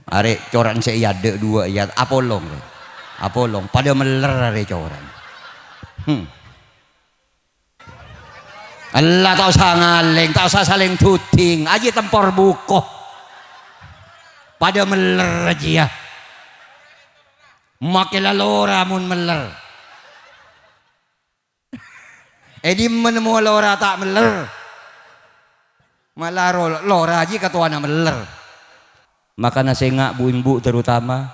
Arek coran saya ada dua ya apolong. Apolong pada meler arek coran. Allah tak usah ngaleng, tak usah saling tuting, aja tempor bukoh. Pada meler aja ya. Makilah lora mun meler. Edi menemu lora tak meler. Malah lora aja katuana meler. Makanya saya ngak bu terutama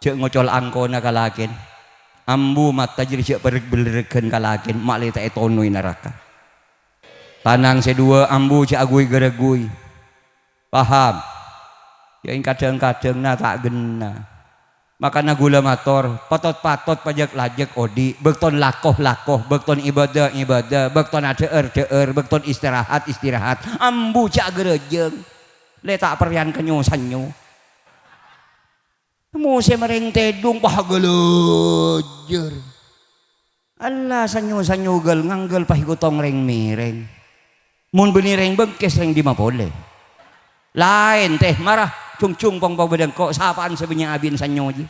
cek ngocol angkona kalakin. Ambu mata jadi cek berbereken kalakin mak leta etonoi neraka. Tanang sedua ambu cak agui geregui. Paham? Yang kadang-kadang na tak gena. Makanya gula motor patot-patot pajak lajak odi bekton lakoh bekton ibadah bekton deer bekton istirahat ambu cak gerejeng letak perian kenyu sanyu musim mereng tedung pahagelejer Allah sanyu gel nganggel pahigutong reng mireng mun beni reng bengkes reng di mapole lain teh marah cung pong bedeng kok sapaan sebenarnya abin sanyo aja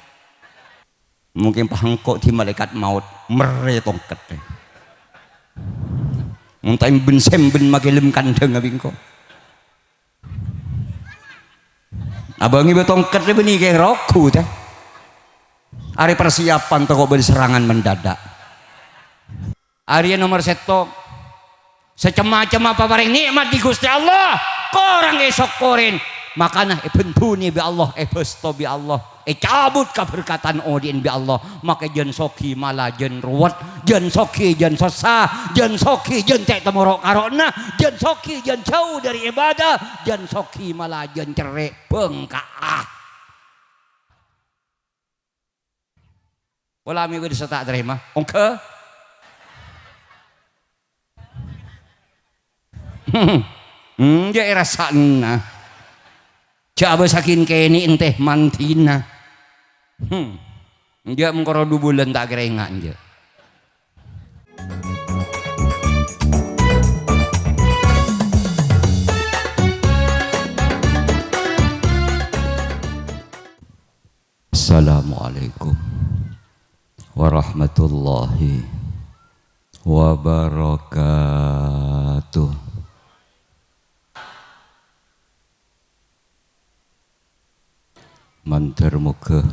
mungkin pahangkok di malaikat maut meretongket deh muntain ben semben magelem kandeng abin kok abangi betongket deh beni kayak roku teh hari persiapan toko berserangan mendadak hari nomor seto secema-cema apa bareng nikmat di Gusti Allah korang esok korin makanya bentuni bi Allah besto bi Allah cabut keberkatan odin bi Allah maka jen soki malah jen ruwet jen soki jen sesah jen soki jen cek temorok karona jen soki jen jauh dari ibadah jen soki malah jen cerek bengkaah pola mi bisa tak terima oke dia rasana coba sakin keni enteh mantina dia mengkoro 2 bulan tak kerengan dia Assalamualaikum warahmatullahi wabarakatuh. Mantar muka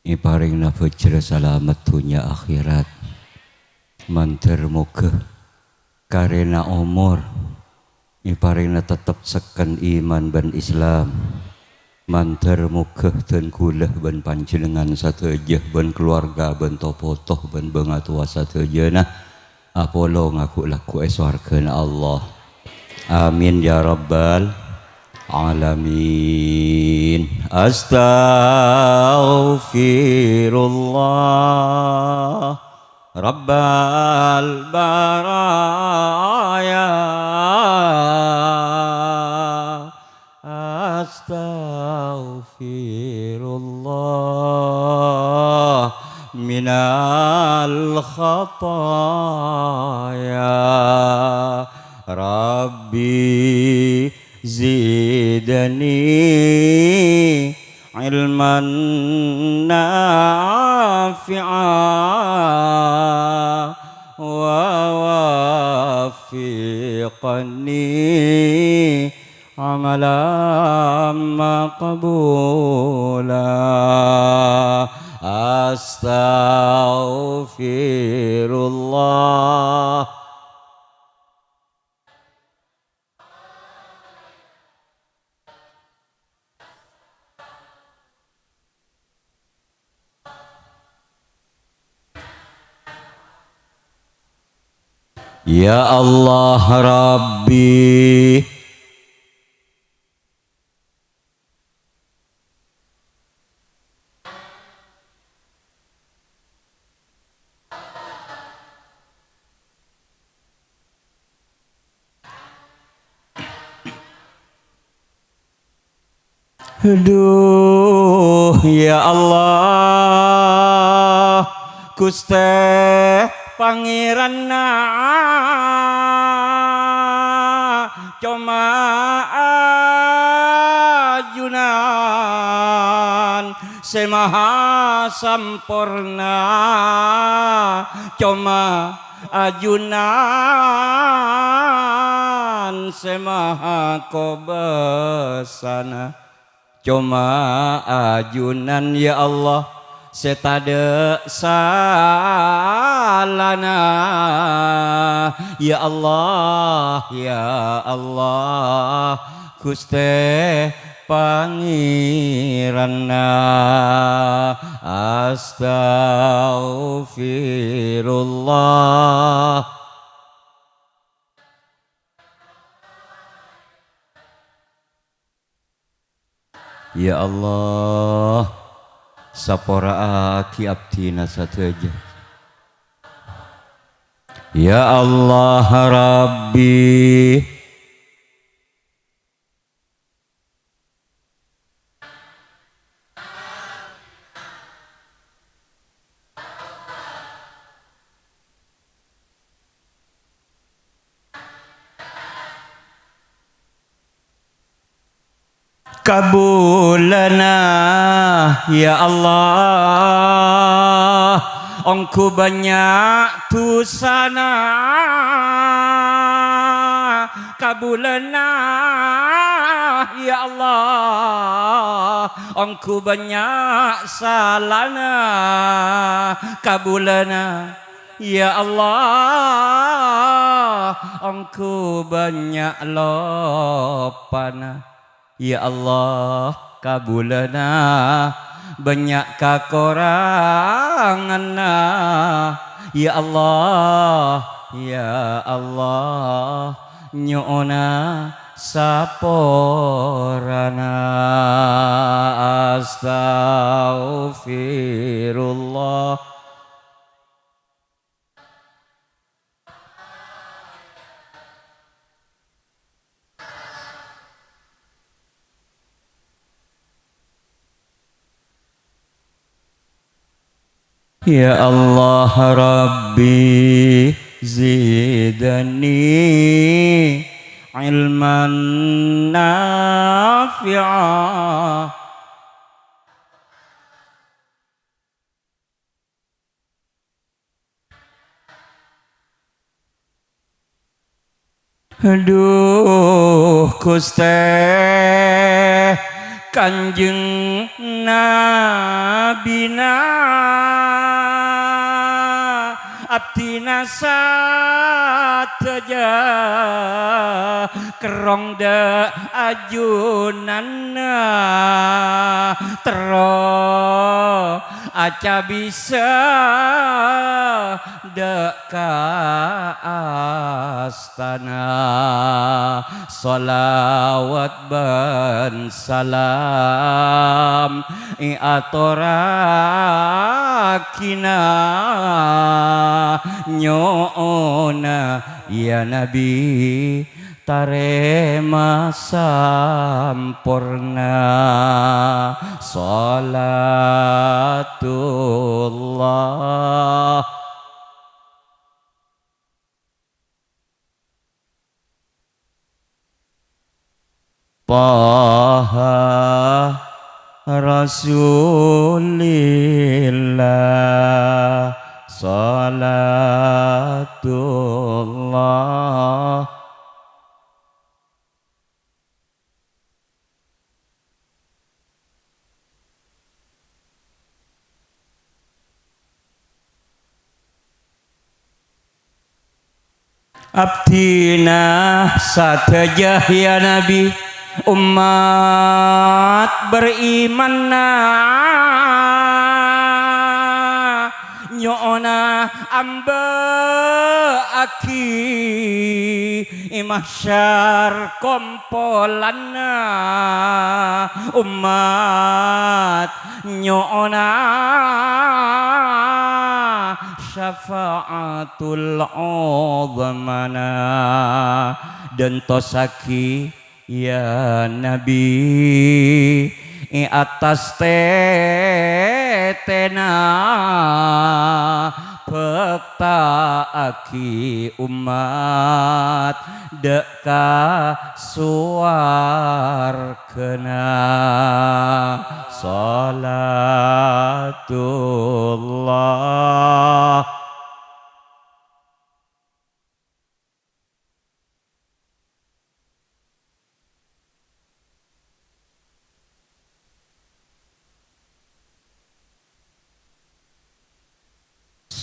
iparing na fajr salamat dunia akhirat mantar muka karena umur iparing na tetap sekan iman ban Islam mantar muka dan kulah ban panjenengan sateujeuh ban keluarga ban topotoh ban bengatua sateujeuhna apolo ngaku laku eswarkeun Allah amin ya rabbal alamin. Astaghfirullah rabbal baraya astaghfirullah minal khataya rabbi zidani ilman nafi'a wa wafiqani amalan maqbula astaghfirullah. Ya Allah Rabbi aduh ya Allah Gusti Pangeran cuma ajuna semaha sampurna coma ajunan semaha kobasana coma ajunan ya Allah setade salana ya Allah Guste Pangeranna astaghfirullah ya Allah sapora aki abdina sateja ya Allah Rabbi kabulana ya Allah engkau banyak tusana kabulana ya Allah engkau banyak salana kabulana ya Allah engkau banyak lopana ya Allah kabulana banyak kakoranganna ya Allah nyona saporana astaghfirullah ya Allah Rabbi zidani ilman nafi'a aduh Guste Kanjeng Nabina abdina sateja kerong de ajunanna tero aca bisa deka astana salawat ban salam atorakina nyoona ya Nabi tarema sampurna salatullah Taha Rasulillah salatullah abdina satajah ya Nabi umat berimanna nyoona amba aki mahsyar kompolanna umat nyoona syafaatul uzmana dan tosaki ya Nabi atas tetena pekta aki umat deka suar kena salat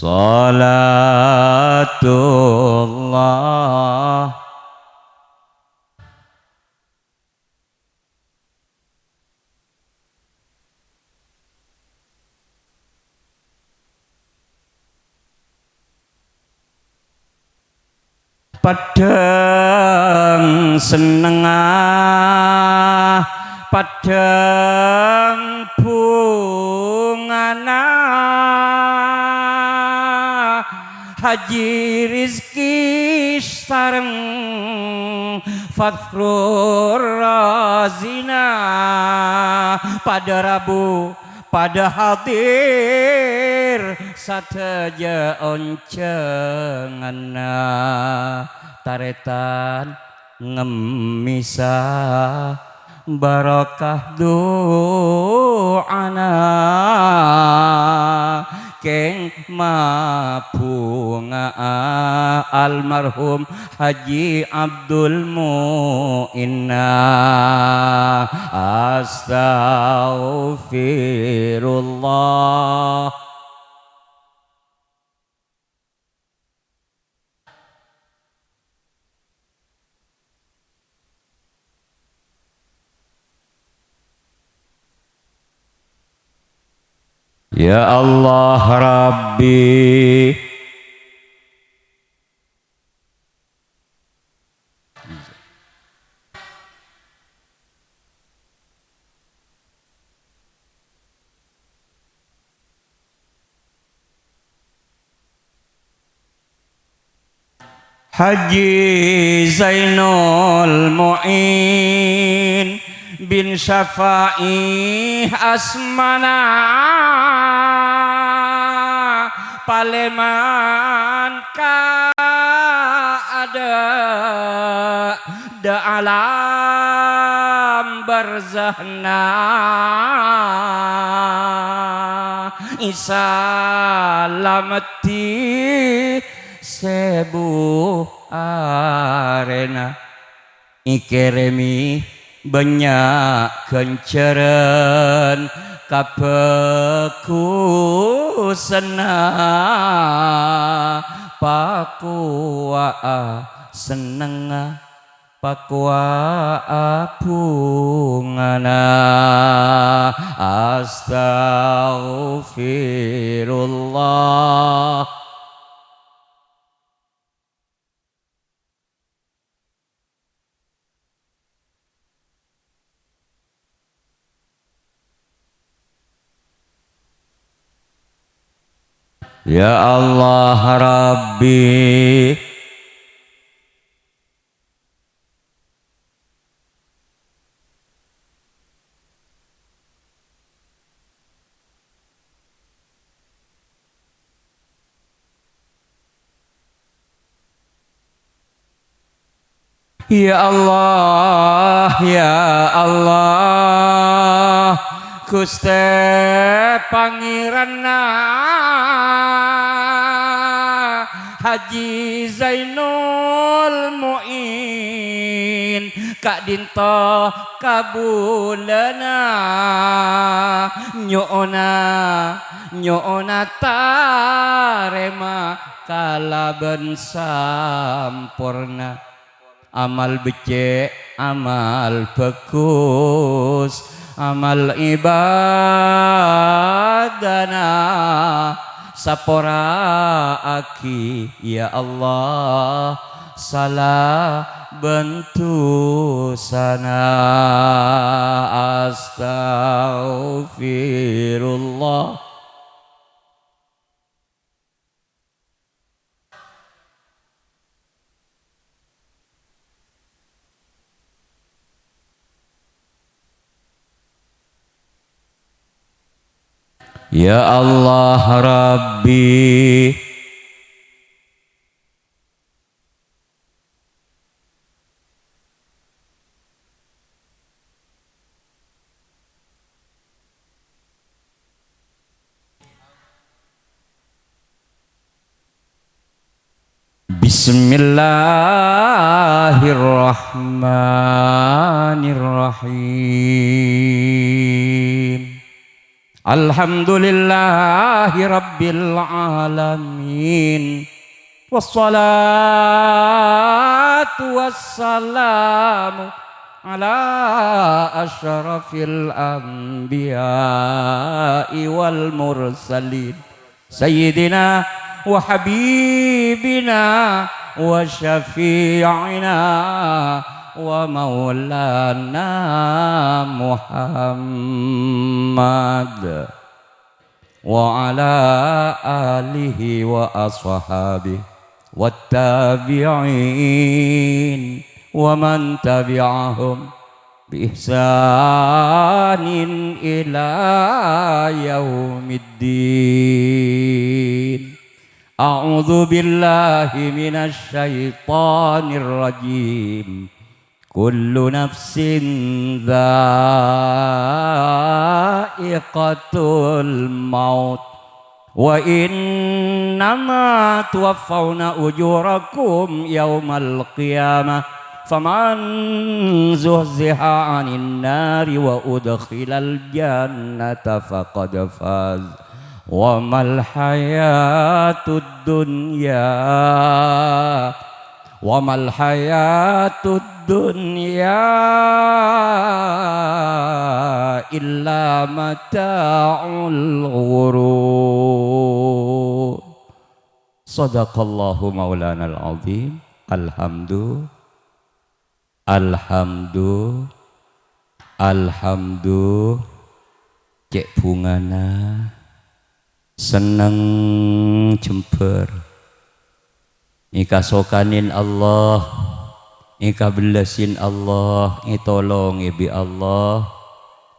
Salatullah padang senengah padang bungana Haji Rizki sareng Fakhrur Razina pada Rabu pada hadir sateja oncenganna taretan ngemisa barokah doana keng mabunga almarhum Haji Abdul Mu'inna astaghfirullah. Ya Allah Rabbi Haji Zainul Mu'in bin Syafa'i Asmana Paleman ka ada da alam barzahna isalamati sebu arena ikeremi banyak kenceren kapekusena pakua seneng pakua apungana astaghfirullah. Ya Allah Rabbi Ya Allah Ya Allah Gusti Pangeranna Haji Zainul Mu'in Kak Dinto kabulana nyona tarema kalaban sampurna amal becek amal bagus amal ibadana sapora aki ya Allah salah bantu sana astaghfirullah. Ya Allah Rabbi Bismillahirrahmanirrahim. Alhamdulillahi rabbil alamin. Wassalatu wassalamu ala asyrafil anbiya'i wal mursalin sayyidina wa habibina wa syafi'ina wa maulana Muhammad wa ala alihi wa ashabihi wattabi'in wa man tabi'ahum bi ihsanin ila yaumiddin. A'udzu billahi minasy syaithanir rajim. Kullu nafsin dha'iqatul maut wa innama tuwaffawna ujurakum yawmal qiyamah faman zuhziha 'anil nari wa udkhilal jannata faqad faz wa mal hayatud dunya wa mal hayatud dunya illa mata'ul ghurur. Sadaqallahu maulanal azim. Alhamdulillah cek bungana seneng jember ika sokanin Allah, ika belasin Allah, tolong bi Allah,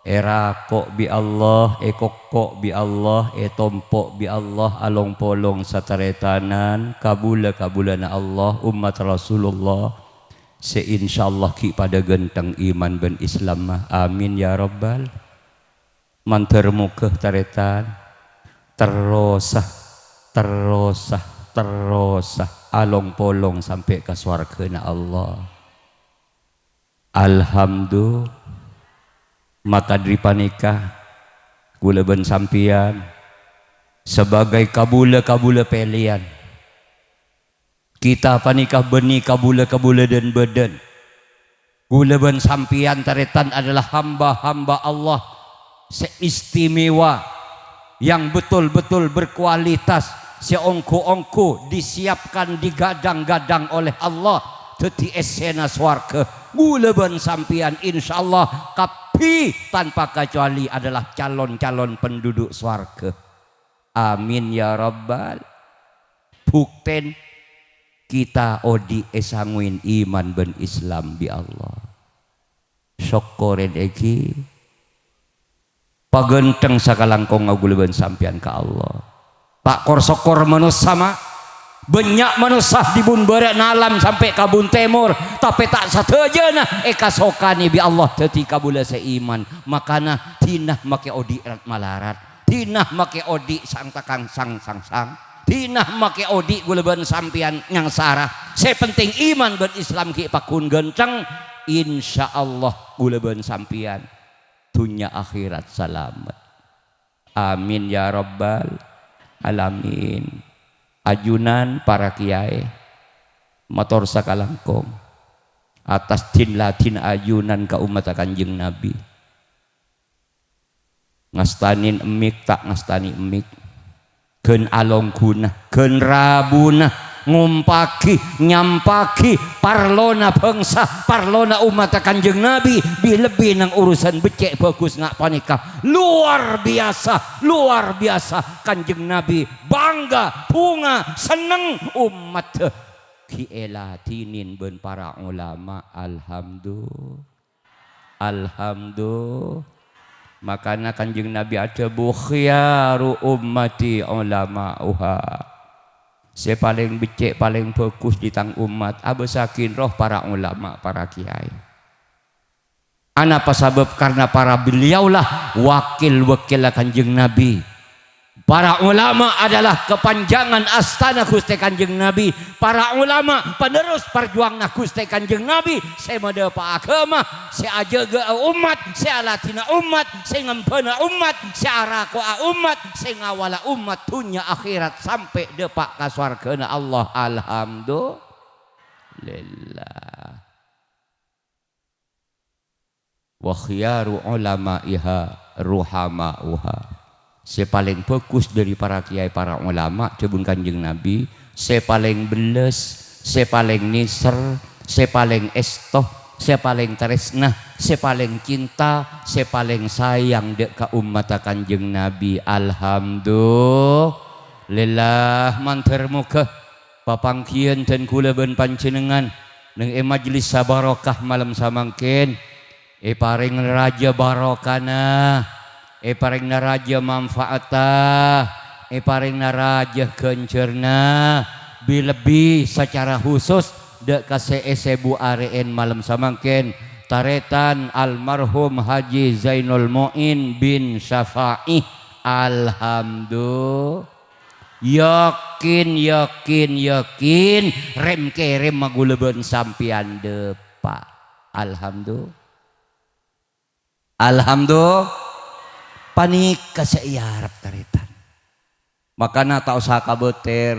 rakok bi Allah, kokok bi Allah, tompok bi Allah, along polong sataretanan, kabulana Allah, umat Rasulullah, seinsyaallah ki pada genteng iman ben Islam mah, amin ya rabbal. Manter mukeh taretan, terosah along polong sampai ke swargana Allah. Alhamdulillah. Maka dari panikah gula ben sampian sebagai kabula pelian. Kita panikah beni kabula dan badan. Gula ben sampian taretan adalah hamba-hamba Allah seistimewa yang betul-betul berkualitas, seongko-ongko disiapkan digadang-gadang oleh Allah teti esena swarga. Gula ben sampian insyaallah kapi tanpa kecuali adalah calon-calon penduduk swarga. Amin ya rabbal. Bukten kita odi esangwin iman ben Islam bi Allah. Syukurin eki pagenteng sakalangkong ngagula ben sampian ka Allah. Pak korsokor manusia sama banyak manusia di bun barat nalam sampai kabun timur, tapi tak satejana eka sokani bi Allah teti kabula seiman. Makana tinah make odi malarat, tinah make odi sang takang sang tinah make odi gula ben sampian yang sarah. Sepenting iman ben Islam ki pakun genceng, insyaallah gula ben sampian dunia akhirat selamat. Amin ya rabbal alamin. Ajunan para kiai motor sakalangkong atas tin latin ajunan ka umat Kanjeng Nabi. Ngastanin emik tak ngastani emik, gen along guna gen rabuna ngumpaki nyampaki parlona bangsa parlona umat Kanjeng Nabi lebih nang urusan becek bagus ngak panikah luar biasa Kanjeng Nabi bangga bunga seneng umat kiela tinin ben para ulama. Alhamdulillah. Makanya Kanjeng Nabi ada bukhiyaru ummati ulama'uha. Saya paling becek paling bagus di tang umat abesakin roh para ulama para kiai. Apa sebab? Karena para beliaulah wakil Kanjeng Nabi Para ulama adalah kepanjangan astana Gusti Kanjeng Nabi. Para ulama penerus perjuang Gusti Kanjeng Nabi. Saya medepa agama, saya ajaga umat, saya latina umat, saya ngempena umat, saya arakoa umat, saya ngawala umat dunia akhirat sampai depak ka swargana Allah. Alhamdulillah. Wa khiyaru ulama'iha ruhama'uha. Saya paling bagus dari para kiai para ulama cebun Kanjeng Nabi. Saya paling beles, saya paling niser, saya paling estoh, saya paling tresnah, saya paling cinta, saya paling sayang dek ka umat Kanjeng Nabi. Alhamdulillah. Mantar muka papangkian dan kula ben panjenengan neng majlis sabarokah malam samangkin. Paring raja barokana, paring raja manfaata, paring raja gencerna, lebih secara khusus dek kasih sebu areen malam samangkin taretan almarhum Haji Zainul Mu'in bin Syafa'i. Alhamdulillah. Yakin rem kerem maguleben sampian depa. Alhamdulillah. Panik kaseiarap taretan. Makana tak usah kabeter.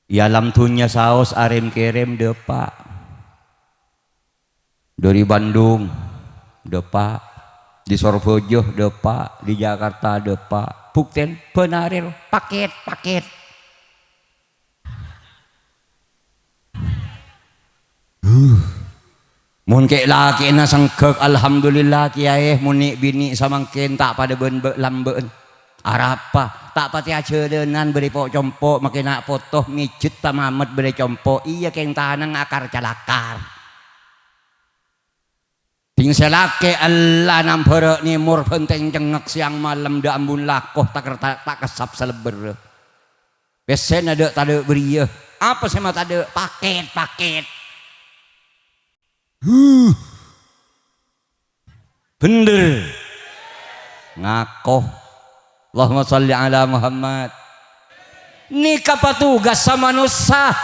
Ya lam tunya saos arem kerem depa. Dari Bandung depa, di Sorbojo depa, di Jakarta depa. Bukten benarir paket. Mun kek laki na sangkek alhamdulillah kiai muni bini samangkin tak pada ben lambeun arapa tak pati aceureunnan beri pok compok makina foto mijet tamamet beri compok iya keng tanang akar calakar ting selake Allah nampere ni mur penteng jengek siang malam da ambun lakoh tak kesap seleber besen ada tade berieu apa sama tade paket bener ngakoh. Allahumma sholli ala Muhammad. Ini kapatugas sama nusa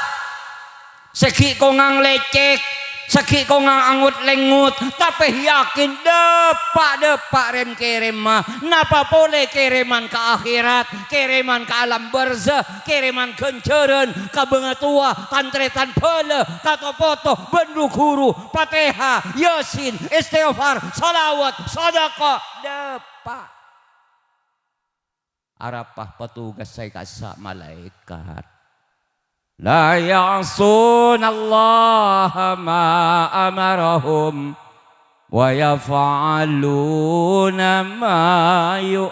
seki kongang lecek seki kongang angut lengut tapi yakin depak rem kerem mah napa boleh kereman ke akhirat kereman ke alam barzah kereman kenceren ka bengatua tantretan pele kato foto bendu guru Fatihah Yasin istighfar salawat sedekah depak arapah petugas saya kasa malaikat la ya'sunallaha ma amarahum wa yaf'aluna ma yu'marun.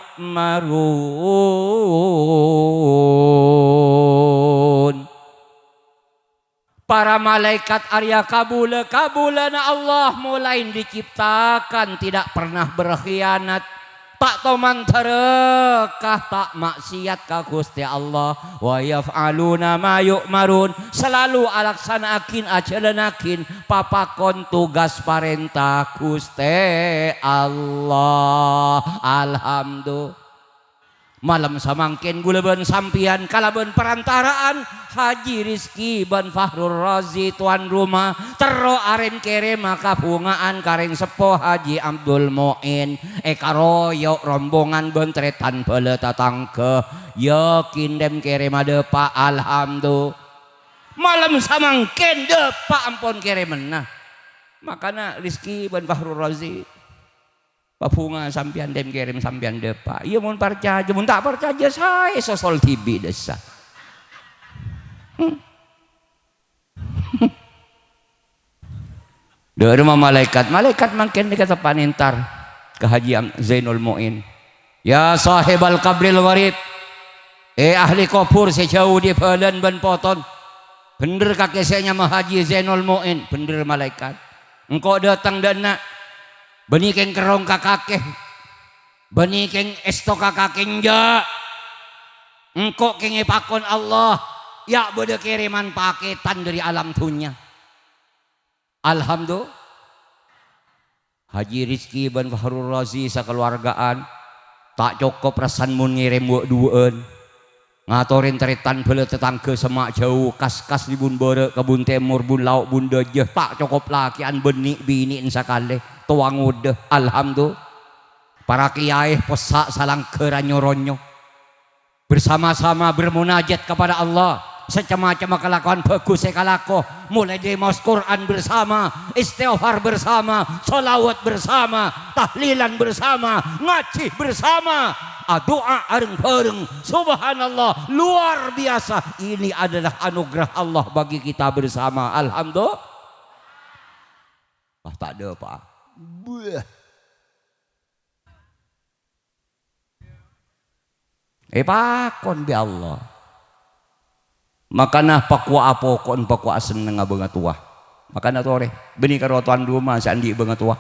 Para malaikat Arya kabulana Allah mulai diciptakan tidak pernah berkhianat tak toman terekah tak maksiat ka Gusti Allah wa yaf'aluna ma yu'marun selalu alaksanakin acelenakin papakon tugas parentah Gusti Allah. Alhamdulillah. Malam samangkin guleben sampian kalaben perantaraan Haji Rizki ban Fahrul Razi tuan rumah tero arem kere maka bungaan kareng sepo Haji Abdul Mu'in karoyok rombongan bentretan bele tatangke yakin dem kere madepa. Alhamdulillah. Malam samangkin depa ampun kere menah makana Rizki ban Fahrul Razi papunga sampian dem kirim sampian depa iya mun percaya mun tak percaya saya sosol TV desa dari rumah malaikat makin dikata panintar ke Haji Zainul Mu'in ya sahibal kabril gharib ahli kubur sejauh di badan ban poton bener kakeknya mah Haji Zainul Mu'in bener malaikat engkau datang dana beni keng kerong kakakeh beni keng esto kakakeng ja engkau keng pakon Allah ya beda kiriman paketan dari alam dunia. Alhamdulillah. Haji Rizki ban Fahrul Razi sakeluargaan tak cukup rasan mun ngirim buat duaan ngatorin teritan bela tetangga semak jauh kas-kas di bun bere kebun timur bun lauk bun dejeh tak cukup lakian benik bini insakale tuang udah alhamdulillah para kiai pesak salang keranyo-ronyo bersama-sama bermunajat kepada Allah secama-cama kelakuan bagus sekalako mulai dari maus Quran bersama istighfar bersama sholawat bersama tahlilan bersama ngaji bersama doa areng-bareng subhanallah luar biasa ini adalah anugerah Allah bagi kita bersama alhamdulillah tak ada apa pakon bi Allah makana pakwa apokon pakwa seneng banget tua makana tore beni karo tuan rumah sandi banget tua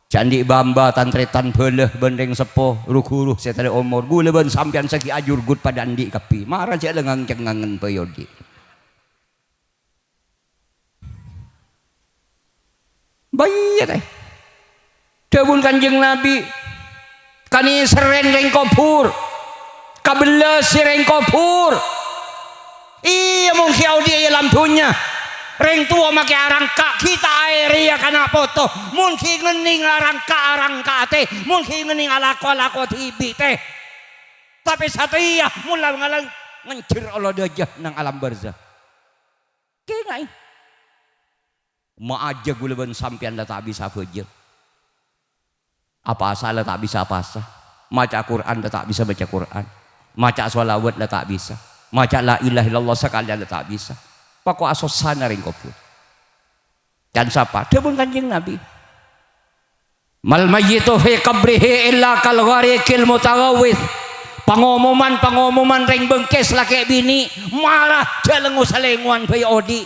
candi bamba tantretan beleh bendeng sepo rukuruh setare umur gule ben sampean segi ajur gut pada andi kapi marah cek lengang cengangen peyodi bayi teh debun kanjeng nabi kani seren reng kopur kabelah sireng kopur iya mungkin audi lampunya reng tua make arangka kita air ya kana foto mungkin ngening arangka teh mungkin ngening alako tibi teh tapi satria mula ngalang ngencir Allah dajah nang alam barzah kengai ma aja gula ben sampean da tak bisa beje apa salah tak bisa apa-apa maca Quran da tak bisa baca Quran maca sholawat da tak bisa maca la ilaha illallah sekalian da tak bisa pako asosana ring kopur dan siapa debun kanjeng nabi mal mayyitu fi qabrihi illa kal gharikil mutawawith pangumuman ring bengkes laki bini marah jalengu salenguan bayi odi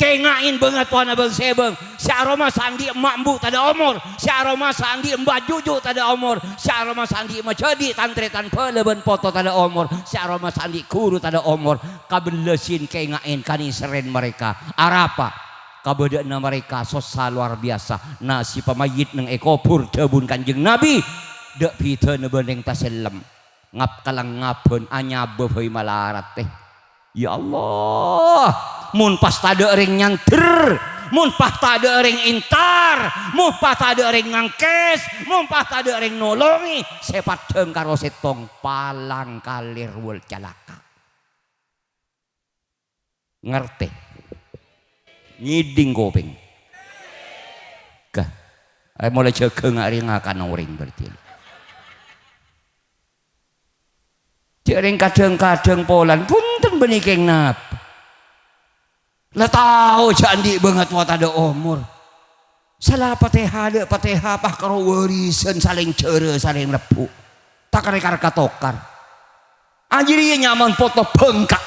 kengain banget wana bang sebeng si aroma sandi mambu tada umur si aroma sandi mbak juju tada umur si aroma sandi macadi tantretan peleben foto tada umur si aroma sandi kuru tada umur kabelesin kengain kani seren mereka arapa kabedana mereka sosial luar biasa nasi pemayit neng ekopur debun kanjeng nabi dek pita nebendeng taselem ngap kalang ngapen anyabe heuy malarat teh ya Allah mun pas tade ring nyanter mun pas tade ring intar mun pas tade ring ngangkes mun pas tade ring nolongi sepat deung karo setong palang kalir wul calaka ngerti ngiding kopeng kah mulai jegeng ring akan uring berarti ring kadang-kadang polan punten benikeng nap lah tahu candi banget wata ada umur salah pateha pah karo warisan saling cere saling lepu tak rekar katokar anjir nyaman foto bengkak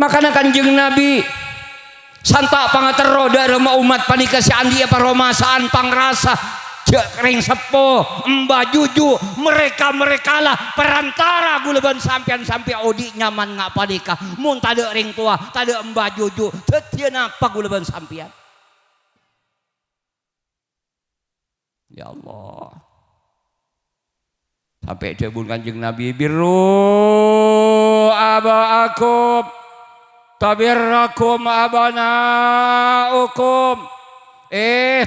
makanya kanjeng nabi santa pangatero darema umat panika si andi apa romasaan pangrasa ring sepo mbak juju mereka lah perantara guleban sampean sampai odi nyaman ngapa nikah mun tade ring tua tade mbak juju tetian apa guleban sampean ya Allah sampai debun kanjeng nabi biru abaakum tabirrakum abanaukum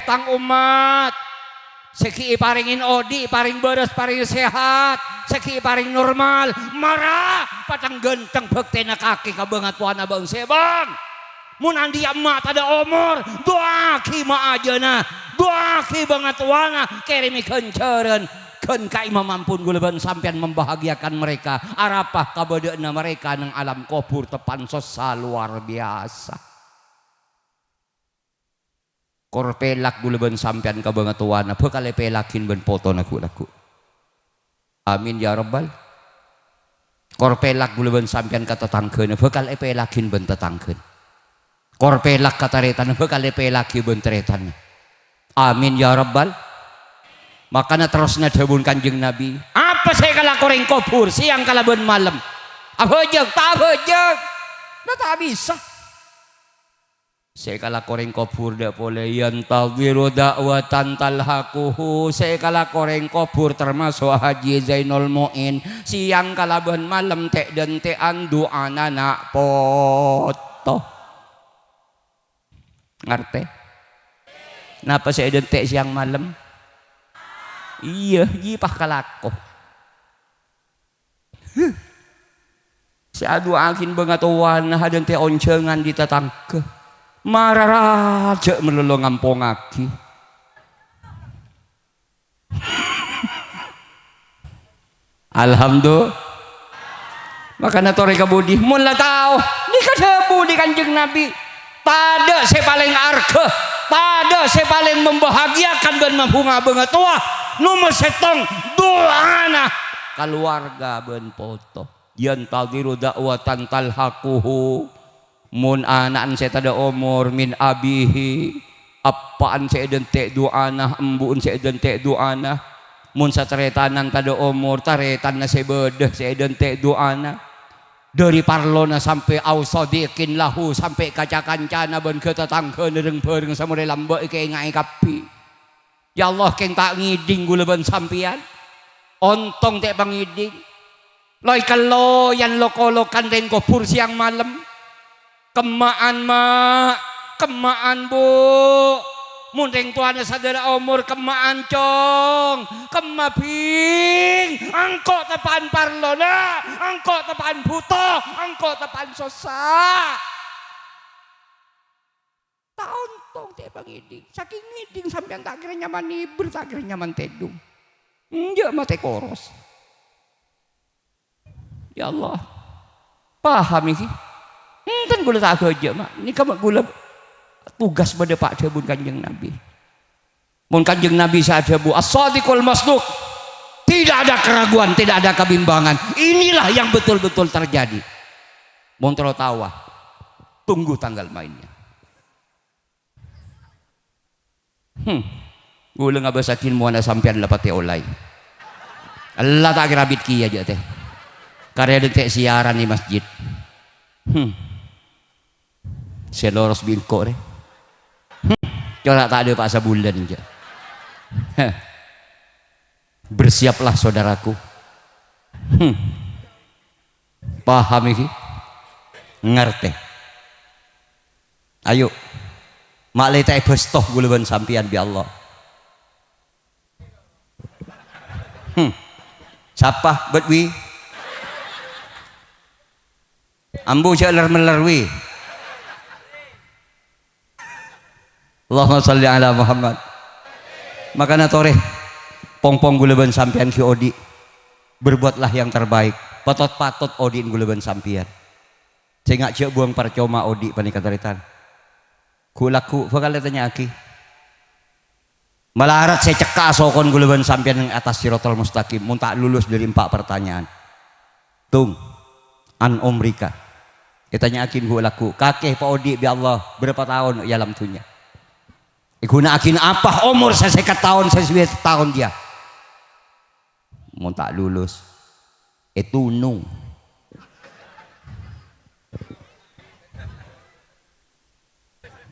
tang umat seki paringin odi paring beres paring sehat seki paring normal marah patang genteng bektena kaki kabangat wana bang sebang mun andi emak tada umur doa ki ma ajeuna doa ki banget wana kerimi kenceureun keun ka imam ampun guleban sampean membahagiakan mereka arapah kabedeuna mereka nang alam kubur tepan sosa luar biasa korpelak guleban sampean ka banget wana bekal pelakin ben foto naku amin ya rabbal korpelak guleban sampean ka tetangkeun bekal pelakin ben tetangkeun korpelak ka taretan bekal pelaki ben taretan amin ya rabbal makana terusna debun kanjeng nabi apa saya kala koreng kubur siang kala ben malam abejeg tak abejeg da tak bisa saya kalah koreng kubur dak boleh yantadhiru da'watan talhaquhu. Saya kalah koreng kubur termasuk Haji Zainul Mu'in siang kalaban malam tek dan tean doana nak poto ngerti napa saya dentek siang malam iya jipah kalako saya doakin bengatuan hadan teh oncengan di tetangga marah raja melulu ngampong aki alhamdulillah makanya toreka budi mula tahu di kadebu di kanjeng Nabi pada saya paling arke pada saya paling membahagiakan dan membunga bengatua nomor setong doana keluarga ben foto yantadhiru da'watan talhaquhu mun anak saya tada umur min abihi apaan saya dentek doana embuun saya dentek doana mun sataretanan tada umur taretan na saya bedah saya dentek doana dari parlona sampai ausadikin lahu sampai kaca kancana ben ketatangke nereng pereng samure lambek ke ngai kapi ya Allah keng tak ngiding gula ben sampian ontong tek pangiding loy kalau yang lokolokan den kubur siang malam kemaan mak kemaan bu mundeng tuana sadara umur kemaan cong kemabing angkot tepan parlona angkot tepan buto angkot tepan sosa tahun tong teh pangiding saking ngiding sampean tak kira nyaman nibur tak kira nyaman tedung enggak mate koros ya Allah paham iki kan gula tak aja mak ini kamu gula tugas pada Pak Debun kanjeng Nabi mun kanjeng Nabi sadabu as-sadiqul masduq tidak ada keraguan tidak ada kebimbangan inilah yang betul-betul terjadi mun tawa tunggu tanggal mainnya gula ngabasakin muana sampean lapate olay Allah tak kira bitki aja teh karya detek siaran di masjid seloros bingko deh corak tak ada pak sabulan aja bersiaplah saudaraku paham ini ngerti ayo mak letak bestoh gulaban sampian bi Allah siapa betwi ambu jalar melarwi Allahumma salli ala Muhammad makanya toreh pong-pong gulaban sampian ki odi berbuatlah yang terbaik patot-patot odin gulaban sampian saya ngak cek buang percoma odi panikataritan kulaku bakal tanya aki melarat saya cekak sokon gulaban sampian yang atas sirotol mustaqim mun tak lulus dari 4 pertanyaan tung an umrika ditanya akin kulaku kakeh pak odi bi Allah berapa tahun ya lam tunya guna akin apa umur saya 50 tahun saya 9 tahun dia mau tak lulus itu nung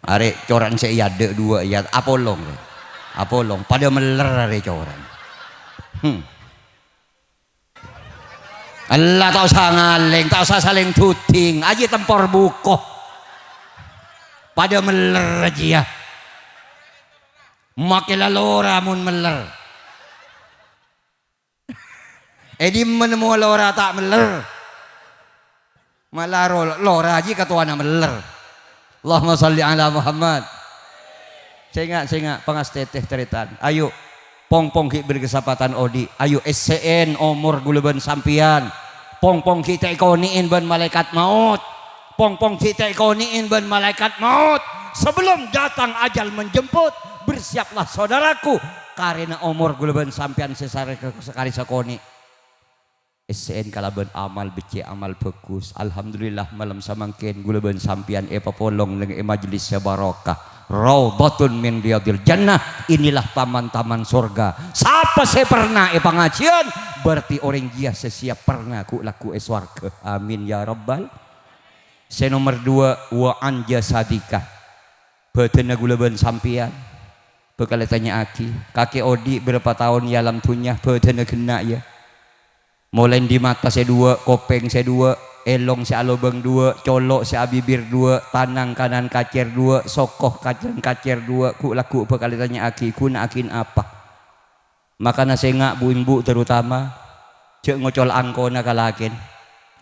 are coran saya ada 2 ya apolong pada meler are coran Allah tak usah ngaleng tak usah saling tuting aja tempor bukoh pada meler aja ya makilah lora mun meler edi menemu lora tak meler malah lora aja katuana meler Allahumma salli ala Muhammad saya ingat pangas teteh teritan ayo pong-pong ki berkesempatan odi ayo SCN umur gulaban sampian pong-pong kita ikoniin ban malaikat maut pong-pong kita ikoniin ban malaikat maut sebelum datang ajal menjemput bersiaplah saudaraku karena umur gulaban sampian sekali sakoni SCN kalaban amal beci amal bagus alhamdulillah malam samangkin gulaban sampian papolong leng majelis barokah raudhatun min riyadil jannah inilah taman-taman surga siapa saya pernah pengajian berarti orang dia sesiap pernah ku laku warga amin ya rabbal saya nomor 2 wa an jasadika Beuteuna gulabeun sampian bekal tanya aki kakek Odi berapa tahun ya alam tunya beuteuna kena ya mulai di mata saya dua kopeng saya dua elong si alobeng dua colok si abibir dua tanang kanan kacer dua sokoh kacer dua ku laku bekal tanya aki ku akin apa makana sengak bu terutama cek ngocol angkona kalakin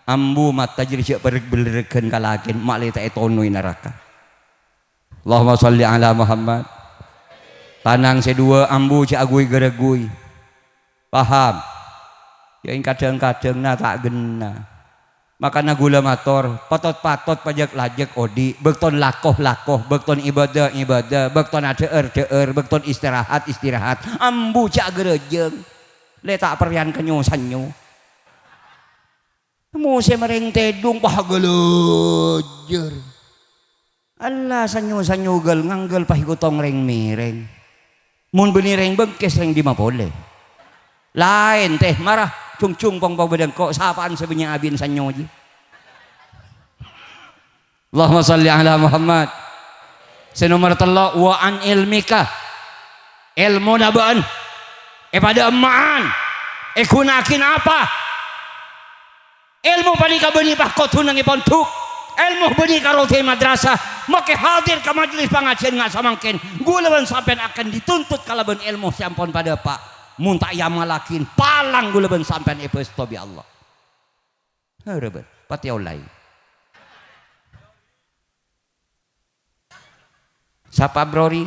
ambu mata jadi cek berek-berekeun kalakin mak leta etonoi neraka. Allahumma sholli ala Muhammad. Tanang sedua ambu cek agui geregui paham ya kadang-kadang na tak gena makana gula motor patot-patot pajak lajek Odi bekton lakoh bekton ibadah bekton deer bekton istirahat ambu cek gerejeng letak perian kenyu sanyu muse mereng tedung pahagelejer Allah sanyu gel nganggel pahigutong reng mireng mun beuni reng bengkes reng di mapole lain teh marah cung pong bedeng kok sapaan sebenarnya abin sanyo ji Allahumma sholli ala Muhammad. Senomor telo wa an ilmika ilmu nabaan pada emaan kunakin apa ilmu panika beuni pahkotun nangipon tuk ilmu beuni karote madrasah make hadir ke majelis pengajian nggak samangkin gulaban sampean akan dituntut kalaban ilmu sampun pada pak muntah yamalakin palang gulaban sampean epes tobi Allah heureun pati ulai sapa brori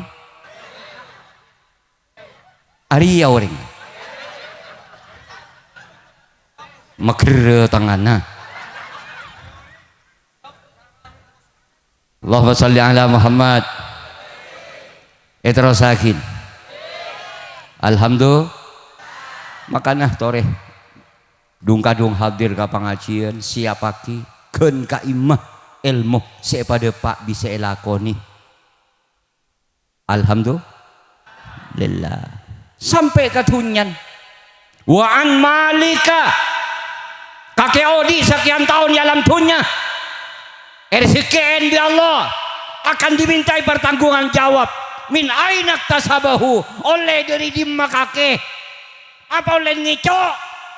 Arya orang maker tangana Allahumma sholli ala Muhammad. Terusakin alhamdulillah makanah toreh dung-kadung hadir ka pangajian siapaki keun ka imah ilmu sepada pak bisa elakoni alhamdulillah sampai katunyan wa an malika kakek Odi sekian tahun ya alam dunya rezeki di Allah akan dimintai pertanggungan jawab min ainak tasabahu oleh dari dimma kakek apa oleh ngicok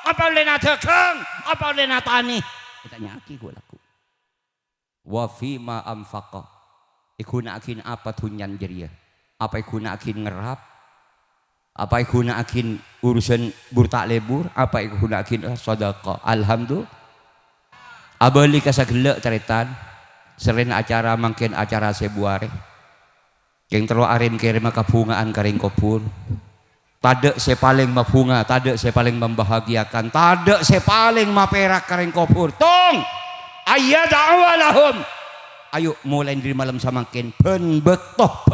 apa oleh natekeng apa oleh natani ditanya aki gue laku wa fima amfaqa ikuna akin apa tunyan jeria apa ikuna akin ngerap apa ikuna akin urusan burtak lebur apa ikuna akin sedekah alhamdulillah abali kasagelek ceritan seren acara mangkin acara sebuare yang terlalu arin kirim kabungaan karing kopur tade saya paling mabunga tade saya paling membahagiakan tade saya paling maperak karing kopur tong ayat awalahum ayo mulai dari malam samangkin pen bektoh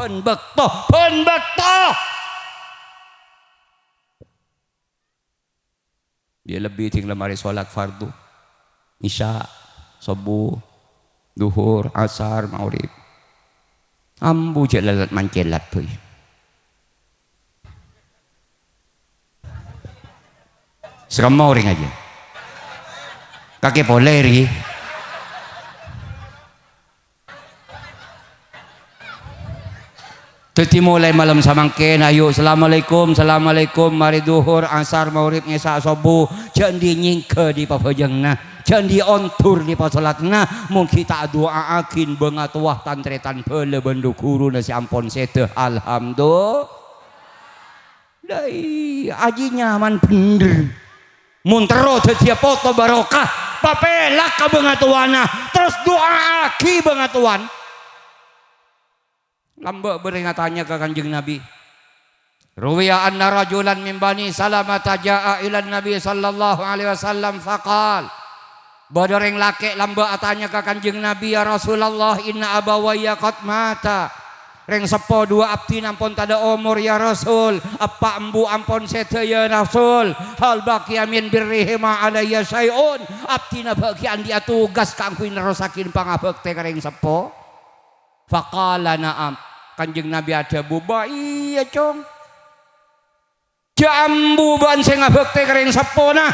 dia lebih tinggal mari sholat fardu isya subuh duhur asar maghrib ambu jelalat mancelat tuh serem orang aja kakek poleri teti mulai malam samangkin ayo assalamualaikum mari duhur asar maghrib isya subuh jangan dinyingke di papajengna jangan diontur di pasolatna mun kita doa akin bengatuah tantretan pele bendu guru nasi ampon sete alhamdulillah dai aji nyaman bener mun terus setiap foto barokah papelak ka bengatuana terus doa aki bengatuan lambak beringatannya ke kanjeng Nabi ruwiya anna rajulan min bani salamata jaa ila Nabi sallallahu alaihi wasallam faqal badoreng laki lamba atanya ke kanjeng Nabi ya Rasulullah inna abawaya qad mata reng sepo dua abdi nampun tada umur ya Rasul apa embu ampun sete ya Rasul hal baqiya min birrihima alayya syai'un abdi na bagian dia tugas kangku nerusakin pangabekte reng sepo faqala na'am kanjeng Nabi ada buba iya cong jambu ban sing ngabekte reng sepo nah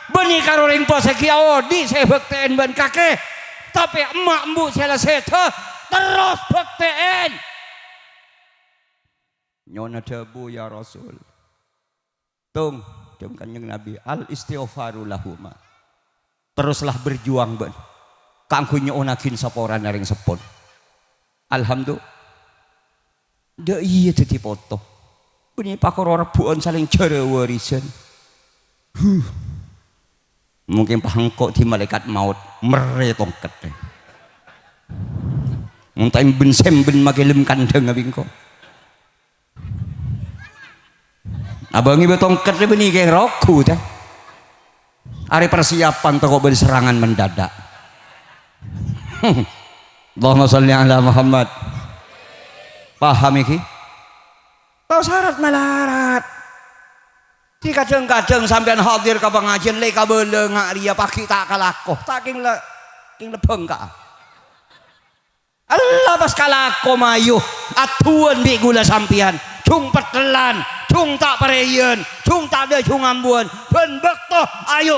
beni karo ring pose Ki Odi saya bekteen ban kakek tapi emak embu saya sete terus bekteen nyona debu ya Rasul. Tung dem kanjeng Nabi al istighfaru lahuma. Teruslah berjuang ben. Kanggo nyonakin sapora naring sepon. Alhamdulillah. Da iya dadi foto. Bunyi pakor rebuan saling jare warisan. Mungkin pahangkok di malaikat maut mere tongket. Muntain ben semben magelem kandang abingko. Abangi betongket benih kayak roku teh. Hari persiapan toko berserangan mendadak. Allahumma sholli ala Muhammad. Paham iki? Tahu syarat melarat. Di kadang-kadang sampean hadir ka pengajian le ka beuleuh ngak ria pagi tak kalakoh. Tak king lebeng ka. Allah pas kalakoh mayuh atuan bi gula sampean. Cung petelan, cung tak pareyeun, cung tak ada cung ambuan. Ben bektoh ayo.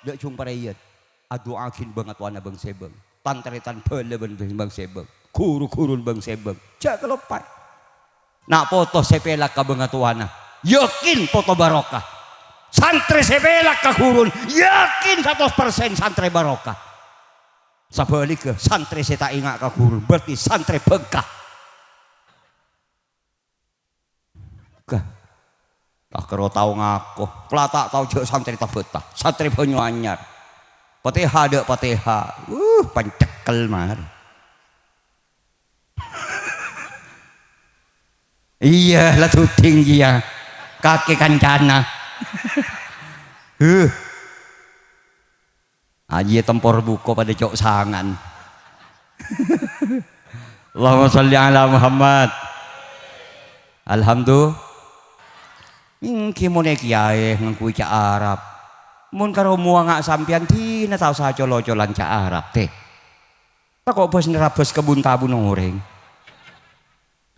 Dek cung pareyeun. Adu akin banget wana bang sebeng. Tantretan beuleuh bang sebeng. Kuru-kurun bang sebeng. Jak kelopai. Nak foto sepelak ka banget wana. Yakin foto barokah. Santri sepelak ka kurun. Yakin 100% santri barokah. Sabalik ke santri saya tak ingat ka kurun. Berarti santri bengkah. Tak kero tau ngaku, pelatak tau jauh santri tak betah, santri banyu anyar, pateha dek pateha, pancekel mar. Iya lah tuh tinggi ya, kaki kancana. Aji tempor buko pada cok sangan. Allahumma sholli ala Muhammad. Alhamdulillah. Ingki mun kiai ngangku ca Arab. Mun karo mua ngak sampean tina tau sa colo-colan ca Arab teh. Tak kok bos nerabos kebun tabu noreng.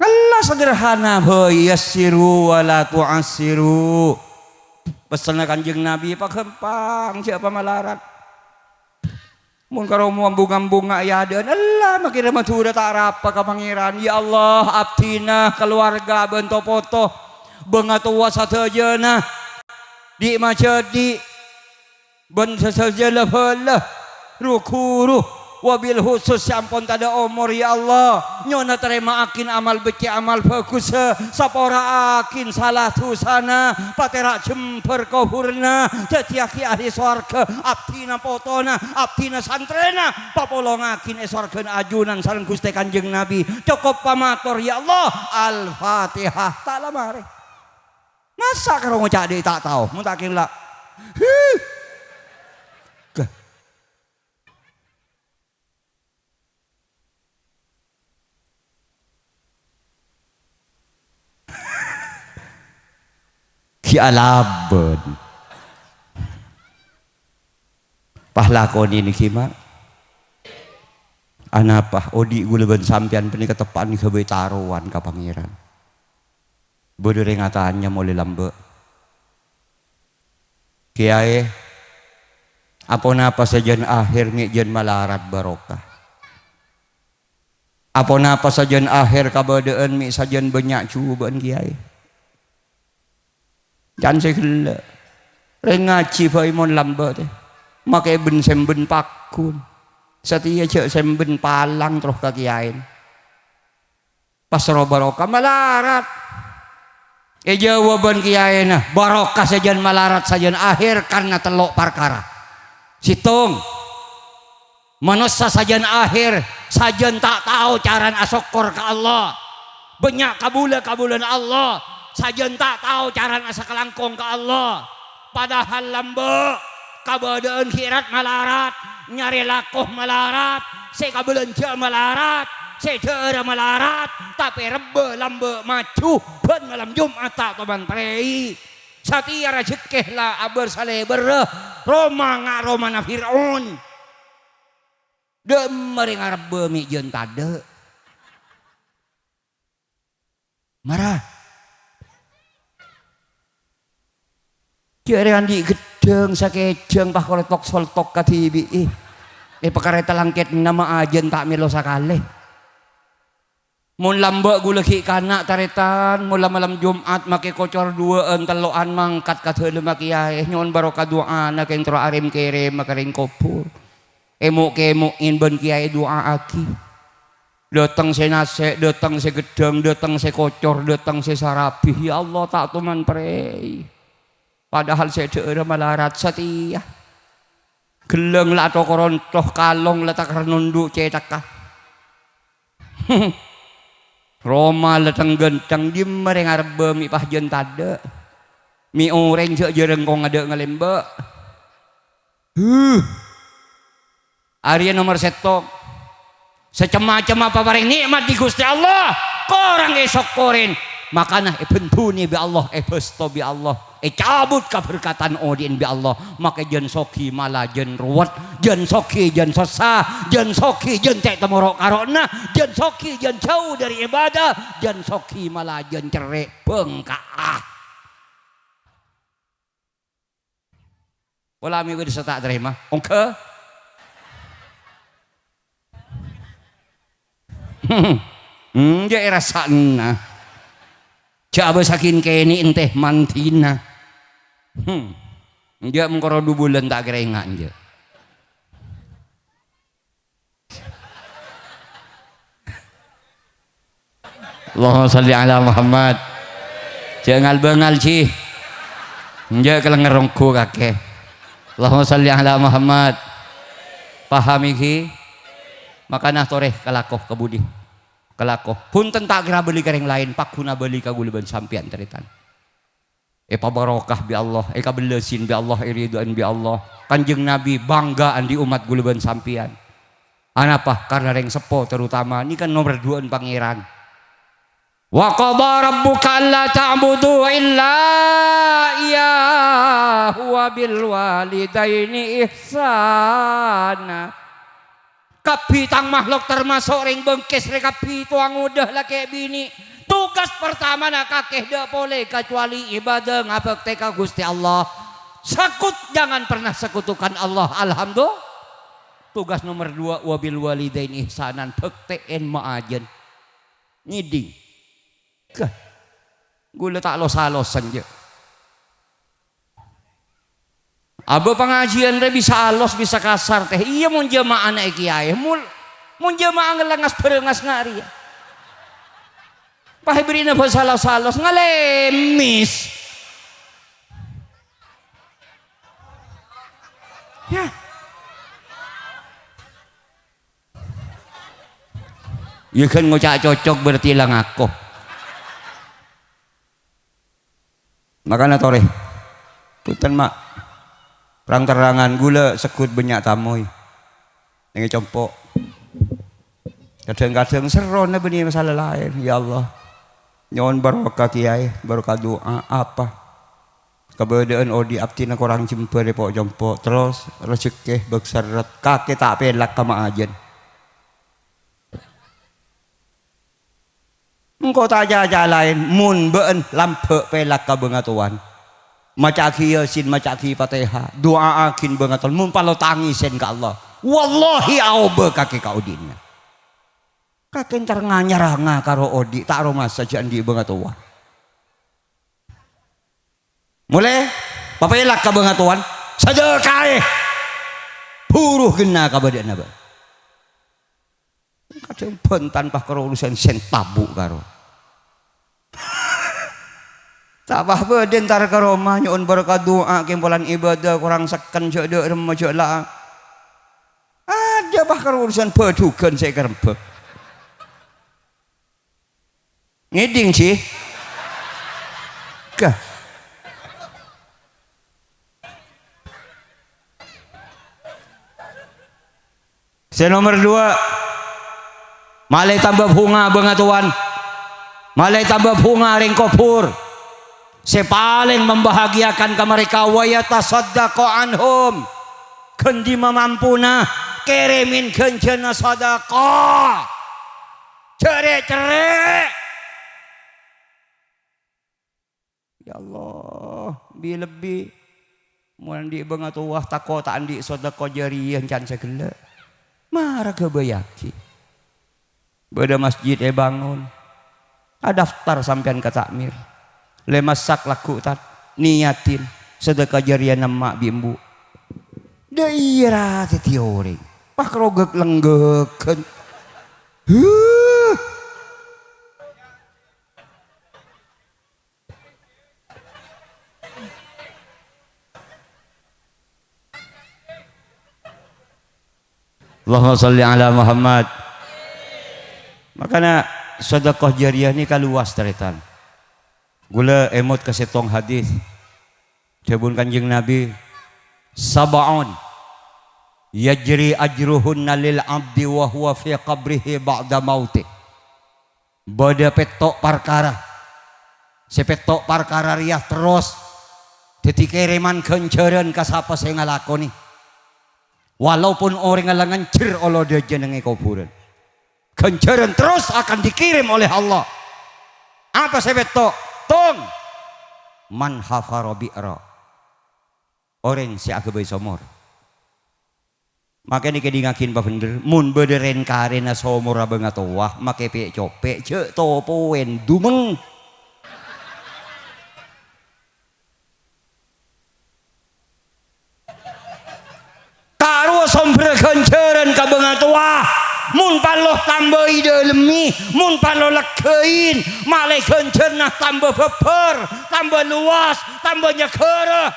Allah sederhana yassiru wala tu'assiru. Pesan Kanjeng Nabi pak gempang siapa malarat. Mun karo mua bunga-bunga ya adeun Allah makin matura tak rapa ka pangeran. Ya Allah abdina keluarga bento foto. Bengatua satajana di majadi ben sasajalah heula rukuruh wabil khusus sampun tada umur ya Allah nyona terima akin amal beci amal bagus sapora akin salah tusana patera jemper kohurna tetiaki ahli swarga abdina potona abdina santrena papolong akin swarga ajunan sareng Gusti Kanjeng Nabi cukup pamatur ya Allah al-Fatihah tak lamare. Masa kalau ngocak dia tak tahu, mau tak kira. Kialabun. Pahlakon ini kima. Anapah odi gulaban sampian peni ketepan ke betaruan ka pangeran. Bodoh rengatannya mulai lambe. Kiai, apa saja akhir ngijen malarat barokah. Apa saja akhir kabadaan mi sajen banyak cubaan kiai. Jangan segala. Rengaci faimon lambe teh. Makai ben semben pakun. Setia cek semben palang terus ka kiai. Pas roh barokah malarat. Jawaban kiai nah barokah sajan malarat sajan akhir karena telok perkara. Situng manusia sajan akhir sajan tak tahu cara asokor ke Allah. Banyak kabulan Allah sajan tak tahu cara asa kelangkong ke Allah. Padahal lambe kabadaan khirat malarat nyari lakoh malarat sekabulan jam malarat sedera malarat tapi rebe lambe macu ben malam Jumat tak toban prei satia rezeki lah aber saleber Roma ngak Roma na Fir'aun demering rebe mi jeun tade marah kieurean di gedeng sakejeng pakoletok soltok ka tibi pakareta langket nama ajen tak milo sakale. mun lambak gula ki kanak taretan mula malam Jumat make kocor duaan teloan mangkat katheuleuh makiai nyon barokah doa na keng tro arim kere makaring kopur emuk kemukin ben kiai doa aki datang se nase datang se gedang datang se kocor datang se sarabih ya Allah tak tuman prei padahal saya deure malarat setia geleng lah to korontoh kalong letak renunduk cetakah Roma letang gentang di mereng arbe mi pahjen tada mi oreng cek jereng kong ada ngalemba Arya nomor setok secema-cema apa bareng nikmat di Gusti Allah korang esok koren makana bentuni bi Allah besto bi Allah cabut keberkatan odin bi Allah maka jen soki malah jen ruwet jen soki jen sesah jen soki jen cek temorok karona jen soki jen jauh dari ibadah jen soki malah jen cerek bengkaah pola mi bisa tak terima ongke ya rasana coba sakin kene enteh mantina dia mengkoro 2 bulan tak keringat dia Allahumma salli ala Muhammad jangan bengal ci dia kelengerongku kakek Allahumma salli ala Muhammad pahami ki makana toreh kalakoh kebudi kalakoh punten tak kira beli kering lain pak guna beli kaguleban sampian teritan pabarokah bi Allah kabelesin bi Allah iriduan bi Allah kanjeng Nabi banggaan di umat guleban sampian anapa karena reng sepo terutama ini kan nomor 2 pangeran wa qadha rabbuka alla ta'budu illa iyyahu wa bil walidaini ihsana kapi tang makhluk termasuk ring bengkes rek kapi tuang udah lah kayak bini tugas pertama nak kakeh dak boleh kecuali ibadah ngabekti ka Gusti Allah sekut jangan pernah sekutukan Allah alhamdulillah tugas nomor 2 wabil walidain ihsanan bekteen maajen ngiding kah gula tak los-alosan je Aba pengajian re bisa alos bisa kasar teh iya mun jemaah anak kiai mun jemaah ngelengas berengas ngari ya pahibrina salos-salos ngalemis ya ya kan ngocak cocok berarti lang aku makanya tore putan mak terang-terangan gula sekut banyak tamoy ini compok kadang-kadang serona benih masalah lain ya Allah nyon barokah kiai barokah doa apa keberadaan odi abtina korang jemper depok jompok terus rezeki bekseret kakek tak pelak kama ajen engkau tak aja lain mun beun lampek pelak ka bengatuan maca yasin maca Fatihah doa akin bangeton mun palo tangisen ka Allah wallahi auba kaki ka odina kakek entar nganyaranga karo odi tak ro masa jan di bangatuan mulai papelak ka bangatuan saja kae puruh gena ka badan ba kadang ben tanpa karo urusan sen tabu karo tak bah badan tar ka Roma nyon berkah doa kempolan ibadah kurang seken cek dek remaja lah ada bah karo urusan pedukan saya kerempe ngiding sih kah saya nomor 2 malai tambah bunga bengatuan malai tambah bunga ring kopur saya paling membahagiakan ke mereka wa yatasaddaqu anhum kendi mamampuna kirimin kencana sadaqah cere-cere ya Allah bi lebih mun di bengatuah takota andi sadaqah jariyah can segala marah kebayaki beda masjid bangun daftar sampean ke takmir le masak laku tat niatin sedekah jariah nama bimbu daerah teori pak rogek lenggeken Allahumma sholli ala Muhammad. Makanya sedekah jariah ini kaluas taritan. Gula emot kasetong hadis. Jabun Kanjeng Nabi sab'un yajri ajruhunna lil abdi wa huwa fi qabrihi ba'da mauti. Bada petok perkara. Sepetok perkara riah terus ditikiriman kenceran ka sapa sing ngalakoni. Walaupun orang ngalangan cer Allah dia jenenge kuburan kencaran terus akan dikirim oleh Allah. Apa sebetok tong man hafara bi'ra orang si agabai somor makanya kedingakin bener mun bederen karena somor abang atau wah make pe copek cek topoen dumeng sombre kenceran ka bengatua mun paloh tambah ide lemi mun paloh lekein malai kencerna tambah beper tambah luas tambah nyekera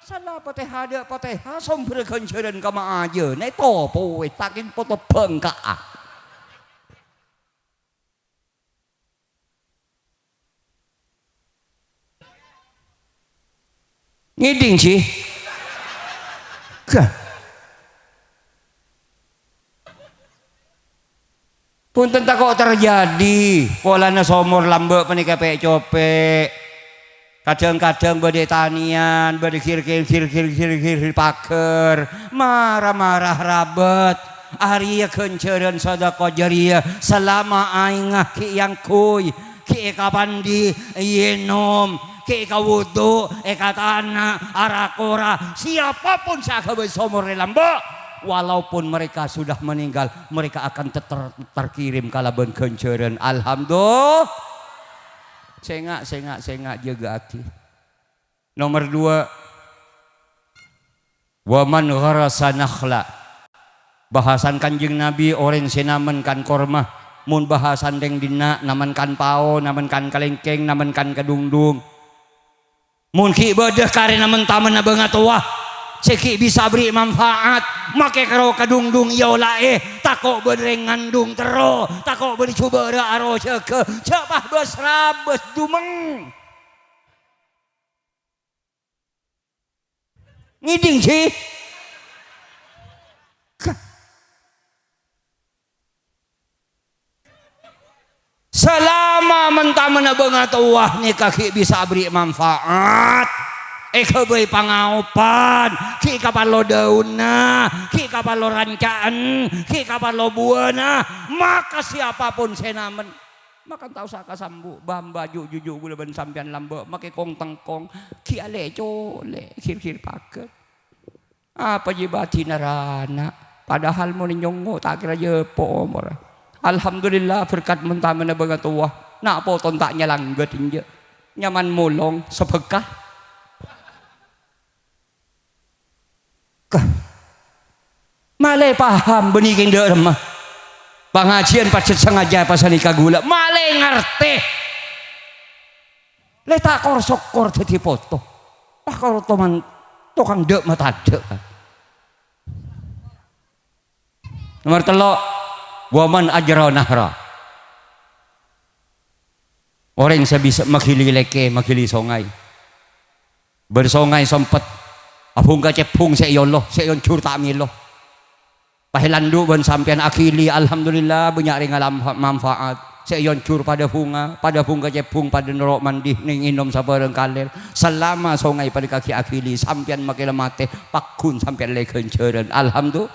salah pateh sombre kenceran kama aja nai topo takin poto pengka ngiding sih punten tak kok terjadi polana somor lambek penikah pek copek kadang-kadang bade tanian bade kir paker marah-marah rabat Arya kenceran sedekah jariah selama aingah ki yang kuy ki kapandi yenom ki kawudu ekatana arakora siapapun sakabe somor lambek walaupun mereka sudah meninggal mereka akan terkirim kalaban kenceran. Alhamdulillah sengak jaga hati. Nomor 2 waman gharasa nakhla bahasan Kanjeng Nabi orang senamen kan korma mun bahasan deng dina naman kan pao naman kan kalengkeng naman kan kedungdung mun ki beudeuh karena mentaman abang atuh seki bisa beri manfaat make karo kadungdung ieu lae takok beureng ngandung tero takok beri coba aro ceukeut cepah beus rabes dumeng ngiding sih selama mentaman abang atuh nih kaki bisa beri manfaat kebay pangaupan ki kapalo daunna ki kapalo rancaan ki kapalo buana maka siapapun senamen makan tahu saka sambu bambaju juju gula ban sampean lambe make kong tengkong ki ale cole kir paket apa jibati narana padahal mau nyongo tak kira jepo omor alhamdulillah berkat mentamana bagatuah nak poton tak nyalangget inje nyaman mulong sebekah malai paham beniking deur mah pengajian pacet sengaja pasanika gula malai ngerti letak korsokor tadi foto kalau teman tukang dek mah tade nomor 3 waman ajra nahra orang sebisa makhili leke makhili songai bersongai sempet apung kacepung seyolloh seyon cur tak miloh pahilandu ban sampean akili alhamdulillah banyak ringalam manfaat seyon cur pada bunga kacepung pada nerok mandi ning inom sabareng kaler selama songai pada kaki akili sampean makila mate pakun sampean lekenceran alhamdulillah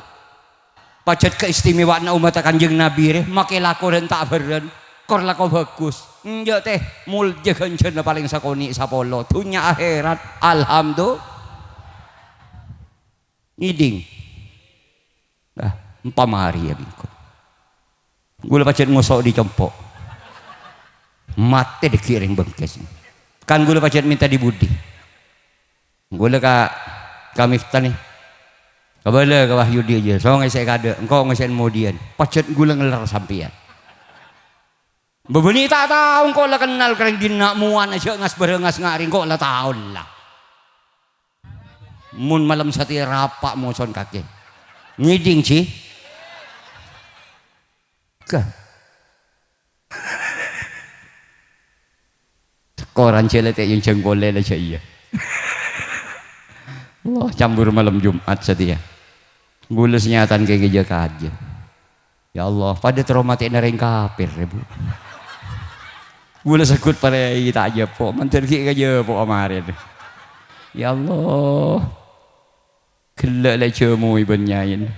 pacet keistimewaan umat Kanjeng Nabi make lako dan tak beren kor lako bagus njok teh mulje kenceun paling sakoni sapolo dunya akhirat alhamdulillah ngiding nah pamari ya bingko Gula pacet ngosok di compok. Mate dikiring bengkes. Kan gula pacet minta dibudi. Gula ka Miftah nih. Kabala ka Wahyudi aja. So ngesek kada, engkau ngesek kemudian. Pacet gula ngelar sampian. Bebeni tak tahu engkau lah kenal kering dina muan aja ngas berengas ngaring kok lah tahu lah. Mun malam sati rapak moson kaki. Ngiding sih. Kah. Koran celete yang jenggole lah iya. Allah campur malam Jumat setia. Gula senyatan kayak geja aja. Ya Allah, pada traumatik nareng kafir ibu. Gula sekut pada kita aja po, menterki aja po kemarin. Ya Allah, kelak lah cemu ibu nyain.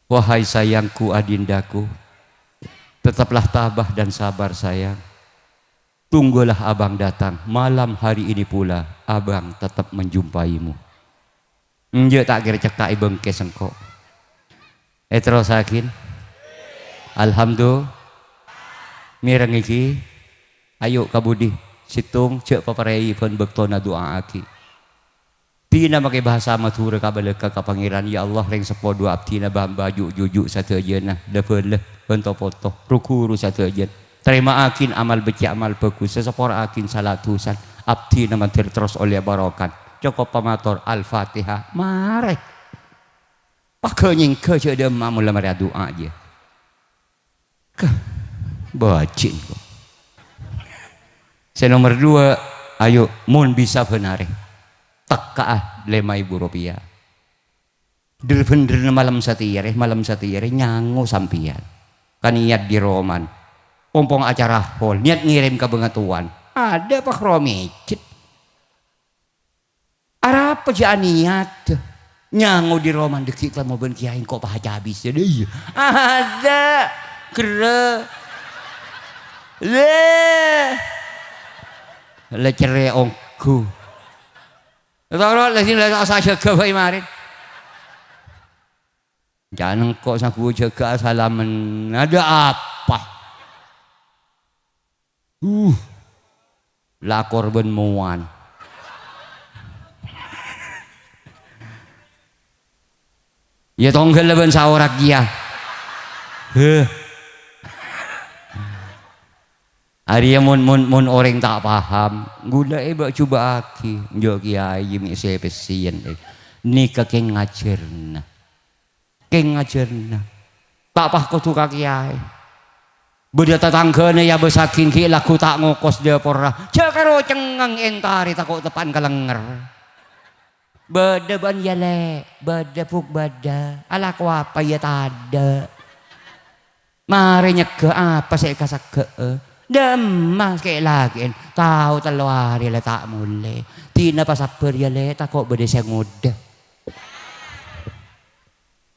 Wahai sayangku adindaku, tetaplah tabah dan sabar sayang. Tunggulah abang datang, malam hari ini pula abang tetap menjumpaimu. Nje tak kira cekak ibang kesengkok. Terus sakin. Alhamdulillah. Mireng iki. Ayo kabudi situng cek paparei pun bektona doa aki. Tina pakai bahasa matura kabaleka ka pangeran ya Allah reng sepodo abdina baju jujuk satu ajeuna depeun leh bento foto rukuru satu ajen. Terima akin amal beci amal bagus sesepor akin salatusan abdina mantir terus oleh barokan. Cukup pamator Al-Fatihah mare. Pakai nyingke cek dem mamula mare doa aja. Bacin kok. Saya nomor 2, ayo mun bisa benare teka 5.000 rupiah. Bener malam satire nyangu sampian. Kan niat di Roman. Pompong acara hall, niat ngirim ke bengatuan. Ada Pak Romicit. Apa aja niat? Nyangu di Roman dekik lah mau ben kiai kok paha habis ya deh. Ada kere. Le cere ongku. Tahu lah sini lah saya jaga bayi marin. Jangan kok saku jaga salaman. Ada apa? Lah korban muan. Ya tonggel leben saorak dia. Hari mun orang tak paham, gula bak coba aki, jo kiai mi sepesian ni keng ngajarna, tak pah kau tu kiai, beda tetanggane ya besakin ki laku tak ngokos dia porah, cakaro cengang entari takut tepan kalenger, beda ban yale, beda puk beda, ala ku apa ya tada, mari nyeke apa saya kasak ke. Demang sekali lagi tahu teluar ya le tak mulai tina pasaper ya le tak kok beda saya muda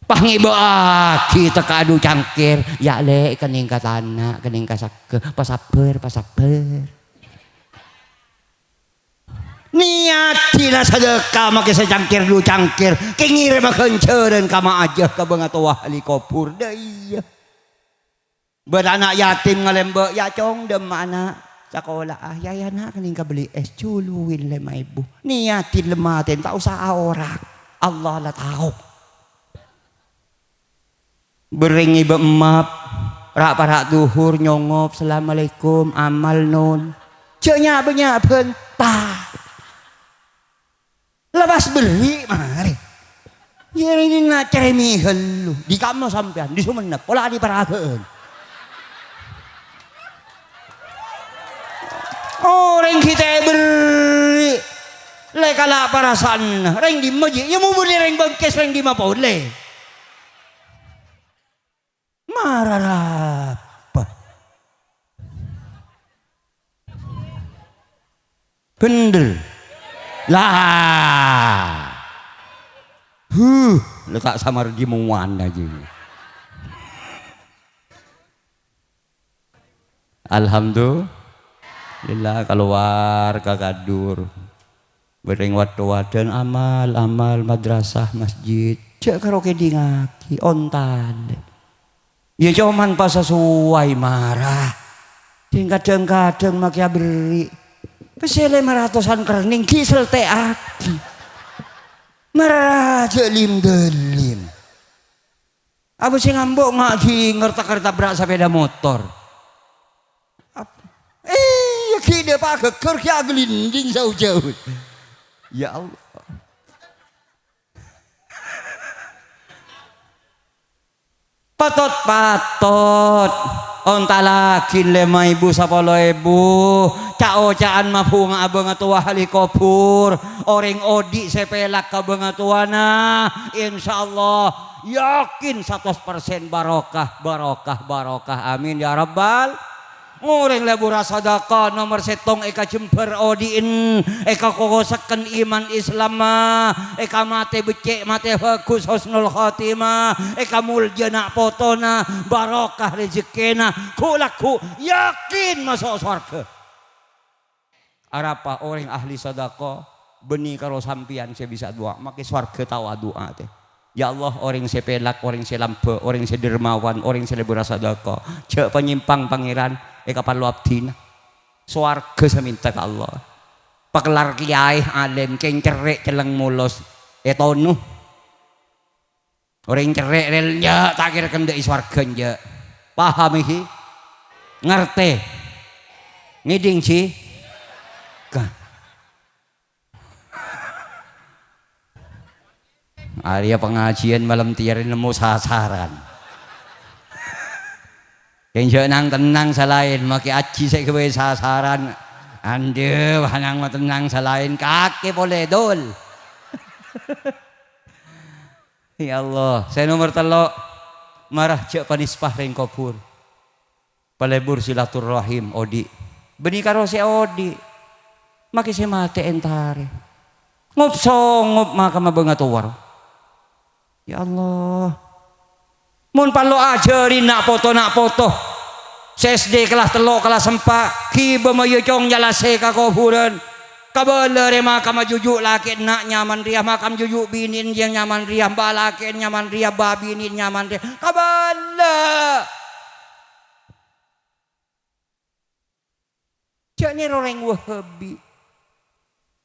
pangibo aki tekadu cangkir ya le kening katana kening kasak pasaper niatilah sedekah make secangkir dulu cangkir kengire makenceureun kama aja ka beungatoh ahli kopur da iya. Beranak yatim ngalembek ya cong dem anak sekolah ya nak kening ka beli es culuin 5.000 niatin lematin tak usah orang Allah lah tahu beringi beemap rak parak duhur nyongop assalamualaikum amal nun ceknya banyak pentah lepas beri mari ya ini nak ceremi helu di kamu sampean di Sumenep pola di Parageun. Orang kita beri lekala parasan reng di masjid ya mau beli reng bangkes reng di mana boleh marah apa bener lah letak samar di muan aja. Alhamdulillah keluar kagadur bering wadan amal madrasah masjid cek karaoke di ngaki ontan Ya cuman pas sesuai marah. Kadang-kadang makia beri. Pesele maratusan kerening kisel teh ati. Marah jelim delim. Apa sih ngambok ngaji ngerta-ngerta berak sepeda motor. Ya kini pak geger kia gelinding jauh-jauh. Ya Allah. Patot-patot onta lagi lema ibu sapolo ibu cao-caan mapunga abang atua halikopur orang odi sepelak ka abang atuana insyaallah yakin 100% barokah amin ya rabbal ngureng lebura sadaqah nomor setong eka jemper odiin eka kokosaken iman Islam eka mate becek mate bagus husnul khotimah eka muljana potona barokah rezekina kulaku yakin masuk surga arapa orang ahli sadaqah benih karo sampian saya bisa doa maki surga tawa doa teh. Ya Allah orang sepelak, orang selampe, orang sedermawan, orang selebura sadaqah. Cek penyimpang pangeran, kapan lu abdina. Swarga saya minta ke Allah. Pakelar kiai alim, keng cerek celeng mulos, tonu. Orang cerek relnya tak kira kendai swarga nja. Paham iki? Ngerti? Ngiding sih? Arya pengajian malam tiarin nemu sasaran. Yang nang tenang selain maki aji saya kewe sasaran. Ande hanang mah tenang selain kaki boleh dol. Ya Allah, saya nomor telok marah cek panispah ring kopur. Palebur silaturahim odi. Beni karo si odi. Maki saya mati entare. Ngop songop maka mabengatawar. Ya Allah mun palo ajarin nak foto CSD kelas telok kelas 4 kiba mayu cong jalase ka kuburan kabeler maka majujuk laki nak nyaman riah makam jujuk binin yang nyaman riah balakin nyaman riah babinin nyaman riah kabeler cak ni orang wahabi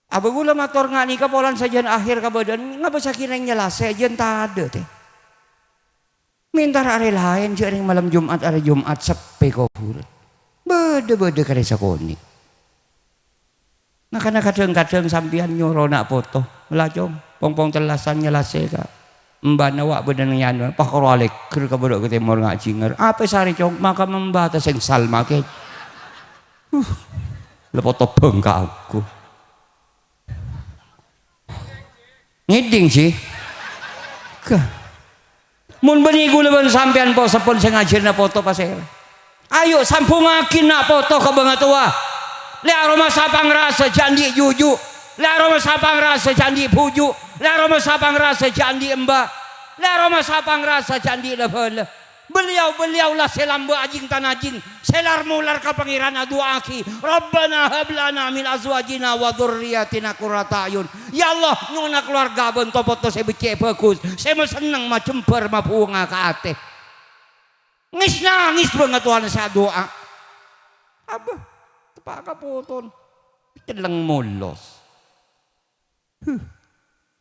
Aba gula motor nga ni kapolan sajan akhir ka badan nga ba sa kirang nyala sajan tada teh. Mintar are lain jaring malam Jumat are Jumat sepe ko pura. Bede kare sakoni. Nah kana kadang-kadang sampian nyoro nak foto. Melajong pong telasan nyala ka. Mbana wa badan yan pakoralek keur ka bodok ke timur ngaji nger. Apa sari cong maka membata sing salma ke. Lepoto bengka aku. Ngiding sih. Mun beni gulaban sampean po sepon sing ngajirna foto pasel. Ayo sampungakin nak foto ka bangatua. Le aroma sapang rasa jandi juju. Le aroma sapang rasa jandi puju. Le aroma sapang rasa jandi emba. Le aroma sapang rasa jandi lebel. Beliau lah selamba ajing tanajing selar mular ka pangeran aduaki Rabbana hablana min azwajina wa dzurriyyatina qurrata ayun ya Allah nyuna keluarga ben topoto saya becek bagus saya mah seneng mah cemper mah bunga ka ate ngis nangis banget Tuhan saya doa abah tepak kapoton celeng mulos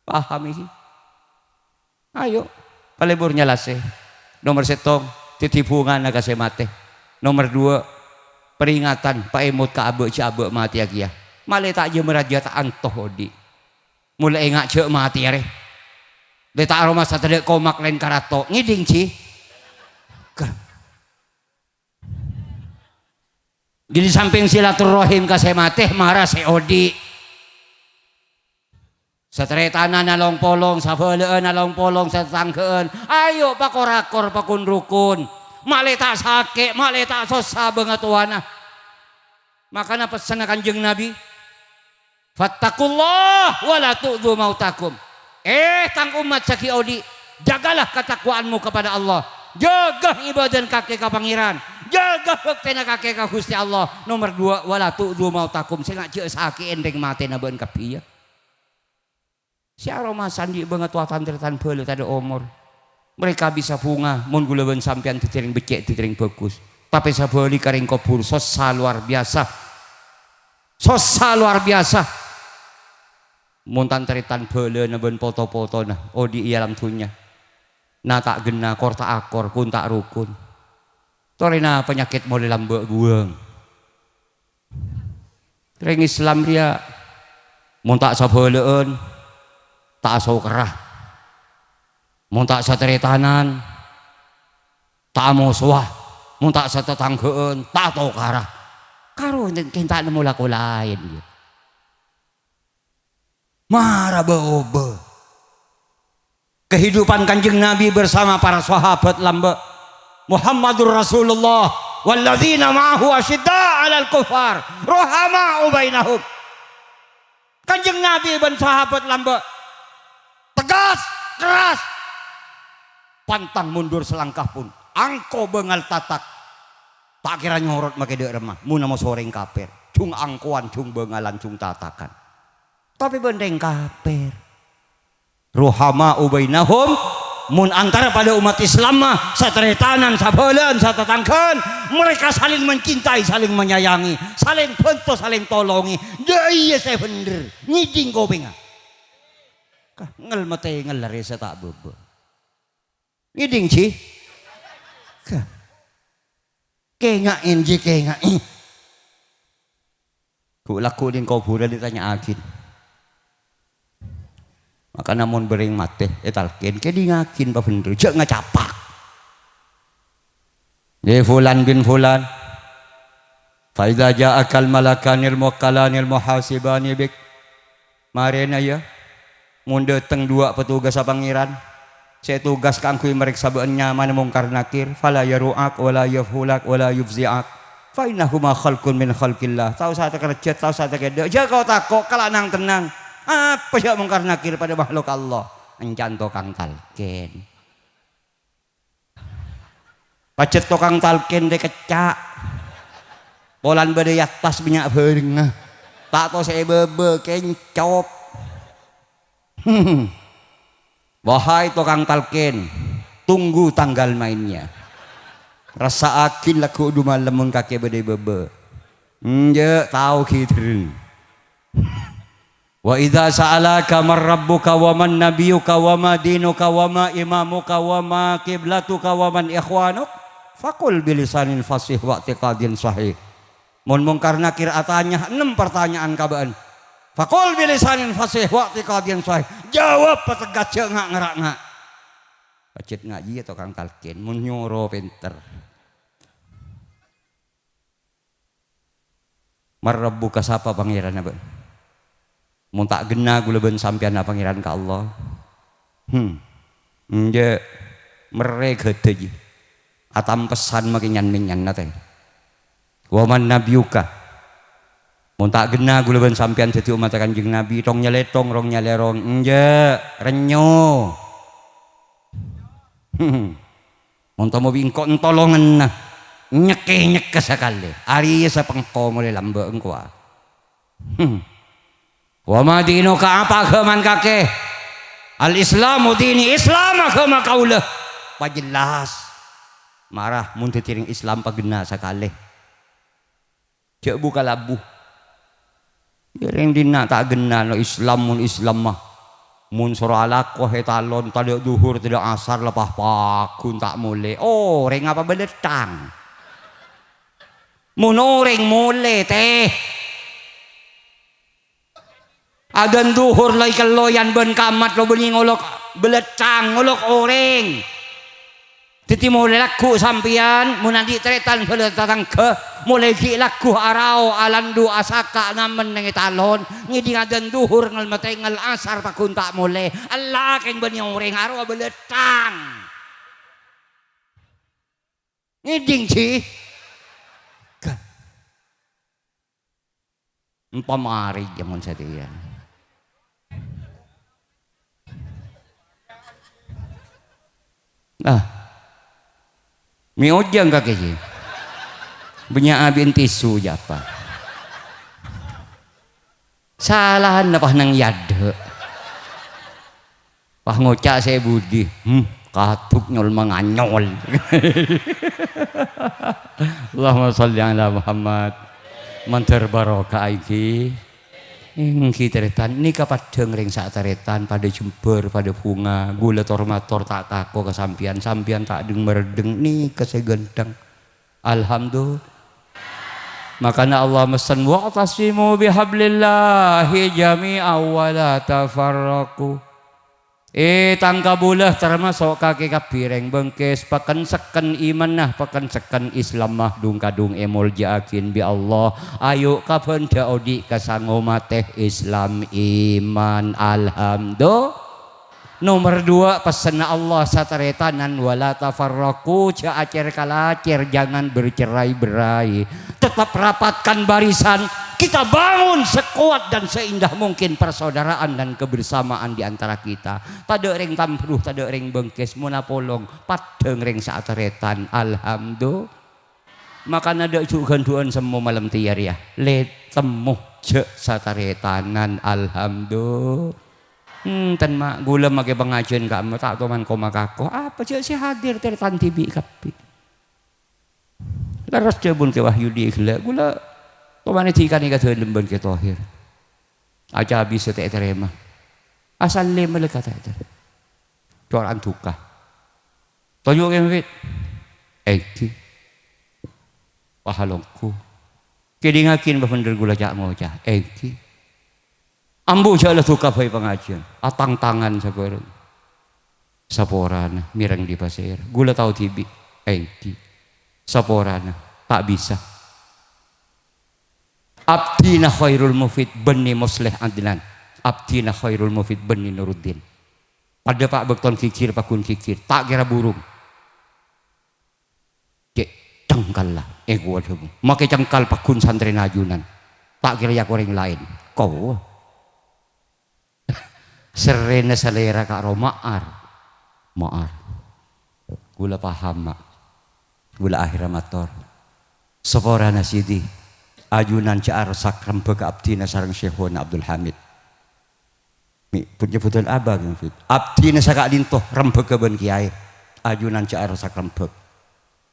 paham iki ayo paleburnya lase. Nomor setong titibungan na kasi mate. Nomor 2 peringatan paimot ka abe ci abe mati agia. Maleta aja merajat antoh di. Mulai ngak cek mati are. Leta aroma satade komak lain karato ngiding ci. Jadi samping silaturahim kasi mate marah si odi. Satretana nalong polong, sabeleen nalong polong, satangkeun. Ayo pakorakor pakun rukun. Maleta sake, maleta sosa bangatuana. Makana pesan Kanjeng Nabi. Fattakullah wala tu'dhu mautakum. Tang umat saki odi, jagalah ketakwaanmu kepada Allah. Jaga ibadah kaki ka pangeran. Jaga bektena kaki ka Gusti Allah. Nomor 2 wala tu'dhu mautakum. Sing ngajeu saki endeng matena beun kapieu. Si aroma sandi banget watan tertan belu tadi umur Mereka bisa bunga mun gulaban sampean titering becek titering bagus. Tapi sabali karing kubur sosa luar biasa. Sosa luar biasa. Muntan teritan bele na ben foto-foto na. Oh di alam tunya. Na tak gena kor tak akor kun tak rukun. Torina penyakit mulai lambe buang. Ring Islam dia mun tak sabeuleun tak asau kerah. Mun tak sateretanan tak musuah, mun tak satetanggeun tak tau karah. Karo kinta nemu laku lain. Marah beobe. Kehidupan Kanjeng Nabi bersama para sahabat lambe Muhammadur Rasulullah walladzina ma'ahu asyidda 'alal kufar rahama'u bainahum. Kanjeng Nabi dan sahabat lambe tegas, keras, pantang mundur selangkah pun. Angko bengal tatak tak kira nyorot make deuk remah mun mau soreng kafir cung angkoan cung bengalan cung tatakan tapi bendeng kafir ruhama ubainahum mun antara pada umat Islam mah sateretanan sabeuleun satetangkeun mereka saling mencintai saling menyayangi saling bantu saling tolongi da ieu saya bener ngiding kopenga kah ngel mate ngel resa tak bebe ngiding ci kah kengain je kengain ku laku din kuburan ditanya akin maka namun bering mate etalkin ke di ngakin pa bener jek ngacapak ya fulan bin fulan fa idza ja'akal malakanil muqallanil muhasibani bik marena ya mun dateng dua petugas pangeran saya tugas kangkui mereka sabeunnya mana mungkar nakir fala yaru'ak wala yafhulak wala yufzi'ak fa innahuma khalqun min khalqillah tahu sate kerja tahu sate gede aja kau takok kalanang tenang apa sih mungkar nakir pada makhluk Allah encan tokang talken pacet tokang talken de kecak polan bade atas minyak beureng tak tahu saya bebe kencop wahai tukang talken tunggu tanggal mainnya rasa akin laku udah malam mun kake bade bebe nje tahu gitu wa idza sa'alaka man rabbuka wa man nabiyuka wa ma dinuka wa ma imamuka wa ma qiblatuka wa man ikhwanuk faqul bilisanin fasih wa i'tiqadin sahih mun mungkar nakir atanya 6 pertanyaan kabaan faqul bilisanin fasih wa i'tiqadin sahih jawab petegas ceuk ngerak-ngerak pacet ngaji atau kang talkin mun nyoro pinter marrabbuka sapa pangeran apa mun tak gena guleubeun sampean pangeran ka Allah je mere gede atam pesan make nyan-nyan teh wa man nabiyuka mun tak gena guleubeun sampean jadi umat Kanjeng Nabi tong nyeletong rong nyalerong enje renyo mun tamo bingko entolongan nah nyeke sekali ari sa pengko mulai lambe engko wa ma dinuka apa agaman kake al islamu dini islam agama kaulah pajelas marah mun titiring Islam pagena sakali cek buka labuh yang dina tak gena no Islam mun Islam mah mun sura alakoh etalon tidak duhur tidak asar lepah pakun tak mulai oh reng apa beletang mun orang mulai teh adan duhur lay kaloyan ben kamat lo bening ngolok beletang ngolok orang titi mulai laku sampian mun nanti tretan beletang ke mulai ki laku arau alandu asaka namen nang talon ngidi ngadan duhur ngel matay ngel asar pakun tak mulai Allah keng bening orang arau beletang ngiding sih empamari jaman sadian miojang kakek sih punya abin tisu japa salahan napah nang yade pah ngocak saya budi katuk nyol manganyol. Allahumma sholli ala Muhammad. Mantar barokah iki. Teretan ini kapadeng ring sak teretan pada jember pada bunga gula tormator tak tako kesampian sampian tak deng meredeng nih kesegendang. Alhamdulillah. Makanya Allah mesen wa'tasimu bihablillahi jami'an wa la tafarraqu. Tangka bulah termasuk kaki kapireng bengkes pakan seken iman nah pakan seken Islam mah dung kadung emol jakin bi Allah ayo kapan odi kasango mateh Islam iman. Alhamdulillah. Nomor 2 pesan Allah sataretanan wala tafarraqu caacer kalacer jangan bercerai-berai. Tetap rapatkan barisan, kita bangun sekuat dan seindah mungkin persaudaraan dan kebersamaan di antara kita. Tade ring tampruh, tade ring bengkes munapolong, padeng ring saataretan. Alhamdulillah. Maka nada ganduan semua malam tiar ya. Le temuh je sataretanan. Alhamdulillah. Tan mak gula make pengajian kamu tak toman koma kako apa je si hadir teretan tibi kapi. Laras jebun ke Wahyudi gula gula toman tikan ikat lemban ke tohir. Aja habis te terema. Asal le melekat eta. Doran tuka. Toyo kemit. Eki. Pahalongku. Kedingakin bener gula jak ngocah. Eki. Ambu jalan tukar bayi pengajian, atang tangan sabareng, saporana mireng di pasir, gula tahu tibi, saporana tak bisa. Abdina khairul mufid bani musleh adnan, abdina khairul mufid bani nuruddin. Pada pak bekton kikir pakun kikir, tak kira burung. Cek cengkal lah, gua dulu. Makai cengkal pakun santri najunan, tak kira yak orang lain. Kau serena selera kak romaar gula paham mak gula akhir amator sepora nasidi ajunan caar sakram bega abdina sarang Syekhona Abdul Hamid mi penyebutan abang fit abdina sakak lintoh rembega ben kiai ajunan caar sakram beg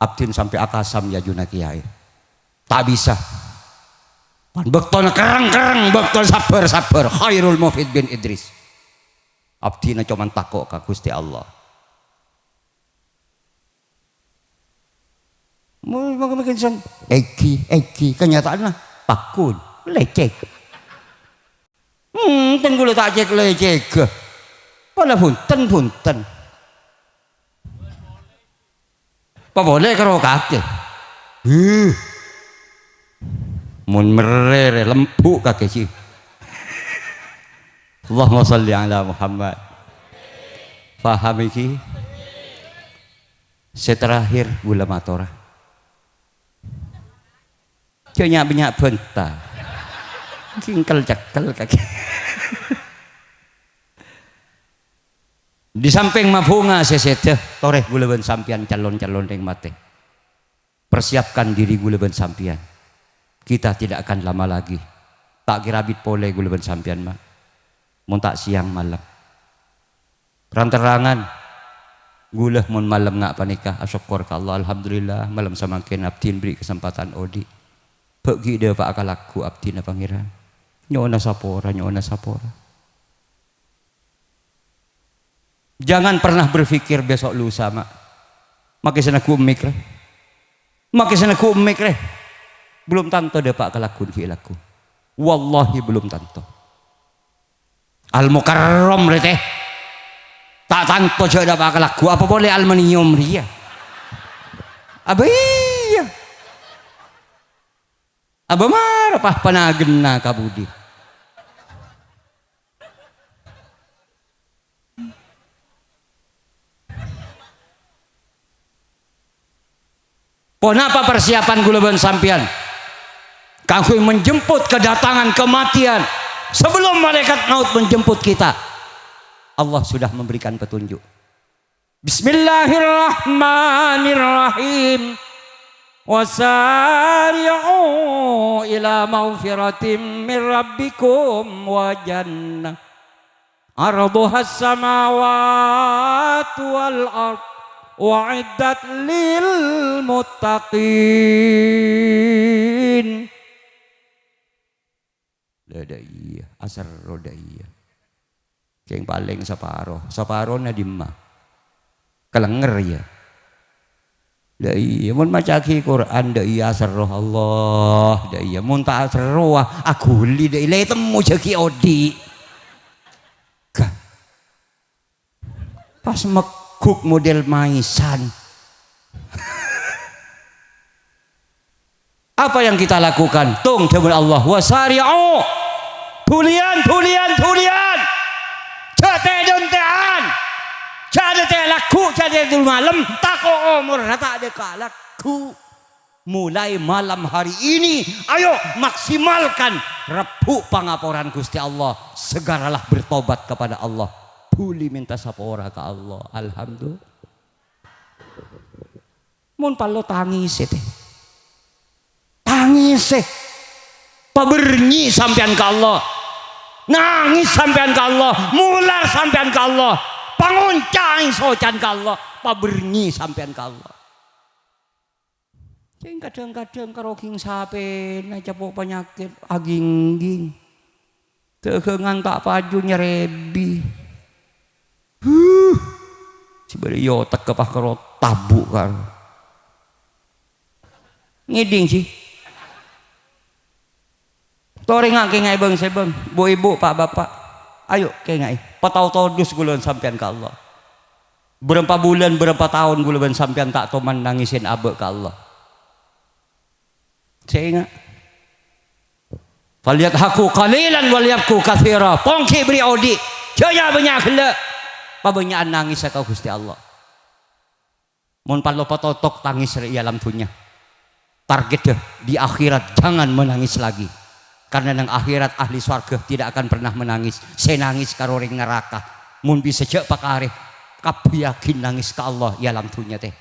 abdin sampai akasam ya ajunan kiai tak bisa pan bekton kerang bekton sabar khairul mufid bin Idris abdina cuman takok ka Gusti Allah. Mungkin sang eki kenyataannya pakun lecek. Tenggulu tak cek lecek. Pala punten. Apa boleh karo kake? Mun merere lempuk kake sih. Allahumma sholli ala Muhammad. Faham iki? Seterakhir gula matora. Banyak bentah. Cingkel cekel kaki. Di samping mabunga sesete toreh gula ben sampian calon-calon ring mate. Persiapkan diri gula ben sampian. Kita tidak akan lama lagi. Tak kira bit pole gula ben sampian mak. Mun tak siang malam peranterangan gula mun malam ngak panikah asyukur ka Allah alhamdulillah malam samakin abdin beri kesempatan odi pergi dia pak akalaku abdina pangeran nyona sapora jangan pernah berpikir besok lusa mak makai sana ku emik reh belum tanto dia pak akalaku kilaku wallahi belum tanto Al-Mukarram teh tak tanto jodoh bakal lagu apa boleh aluminium dia apa iya apa marah pah panagena kabudi pon apa persiapan gula ben sampian kanggo menjemput kedatangan kematian. Sebelum malaikat maut menjemput kita, Allah sudah memberikan petunjuk. Bismillahirrahmanirrahim. Wasari'u ila maghfiratin min rabbikum wa jannah arduhas samawati wal ard wa'iddat lil muttaqin. Iya asar roda iya yang paling separuh na dimma kelenger ya iya mun macaki Quran iya asar roh Allah iya mun tak asar roh aku li iya temu jaki odi pas meguk model maisan. Apa yang kita lakukan? Tung demun Allah wasari'u tulian jate dontean jate laku jate dul malam tako umur rata ada laku mulai malam hari ini ayo maksimalkan repu pangaporan Gusti Allah segeralah bertobat kepada Allah buli minta sapora ke Allah alhamdulillah mun palo tangis pabernyi sampean ke Allah nangis sampean ke Allah mular sampean ke Allah pangoncang socan ke Allah pabernyi sampean ke Allah yang kadang-kadang karoking sape najapok penyakit aging-ging tegengan tak paju nyerebi sibari yotek kepah karo tabuk kan ngiding sih tori ngake ngai bang sebang bu ibu pak bapak ayo ke ngai patau todus gulun sampean ke Allah berapa bulan berapa tahun gulun sampean tak toman nangisin abe ke Allah saya ingat faliat haku qalilan waliyabku katsira pongki beri odi jaya banyak hele pabanyakan nangis kau Gusti Allah mun palo patotok tangis di alam dunia target deh di akhirat jangan menangis lagi karena nang akhirat ahli swarga tidak akan pernah menangis saya nangis karo ring neraka mun bisa cek pakare kabeh yakin nangis ke Allah ya alam dunia teh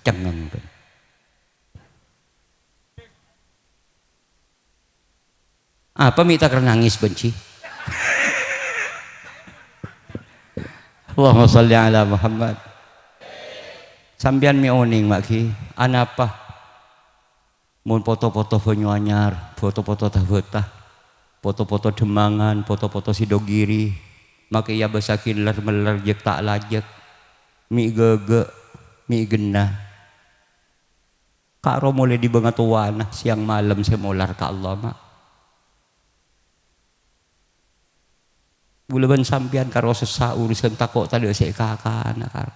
cengeng apa minta karena nangis benci Allahumma sholli ala Muhammad sambian mi oning maki anapa mun foto-foto banyu anyar foto-foto tahbetah foto-foto demangan foto-foto sidogiri maka ya besakin ler meler jek tak lajek mi gege mi genah karo mulai dibengatuana siang malam saya molar ke Allah mak bulan sampian karo sesa urusan takok tadi saya kakak karo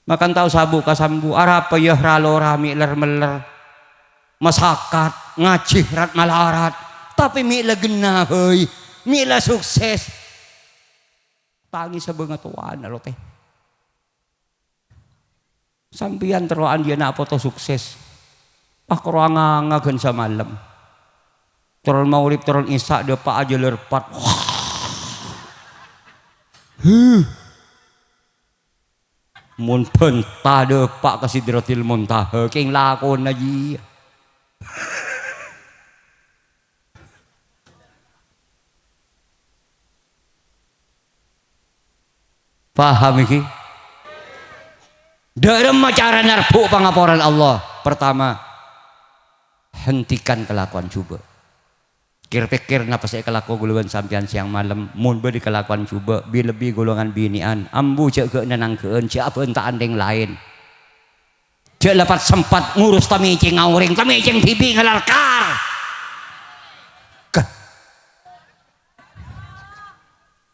makan tahu sabu kasambu arapa ya ralo rami ler meler masakat ngaji rat malarat tapi mila genah heuy mila sukses tangi sabengatuan lo teh sampian teroan dia nak foto sukses kurang ngagen sa malam turun maulid turun isya depa aja lerpat mun pentah depak ke Sidratil Muntaha keng lakon aja paham iki dalam cara narbu pangaporan Allah pertama hentikan kelakuan coba pikir napa saya kelakuan guluan sampean siang malam mun beri kelakuan coba bi lebih golongan binian ambu cek ke nenangkeun cek apa entah andeng lain cek lepat sempat ngurus tamicing ngauring tamicing bibi ngalarkar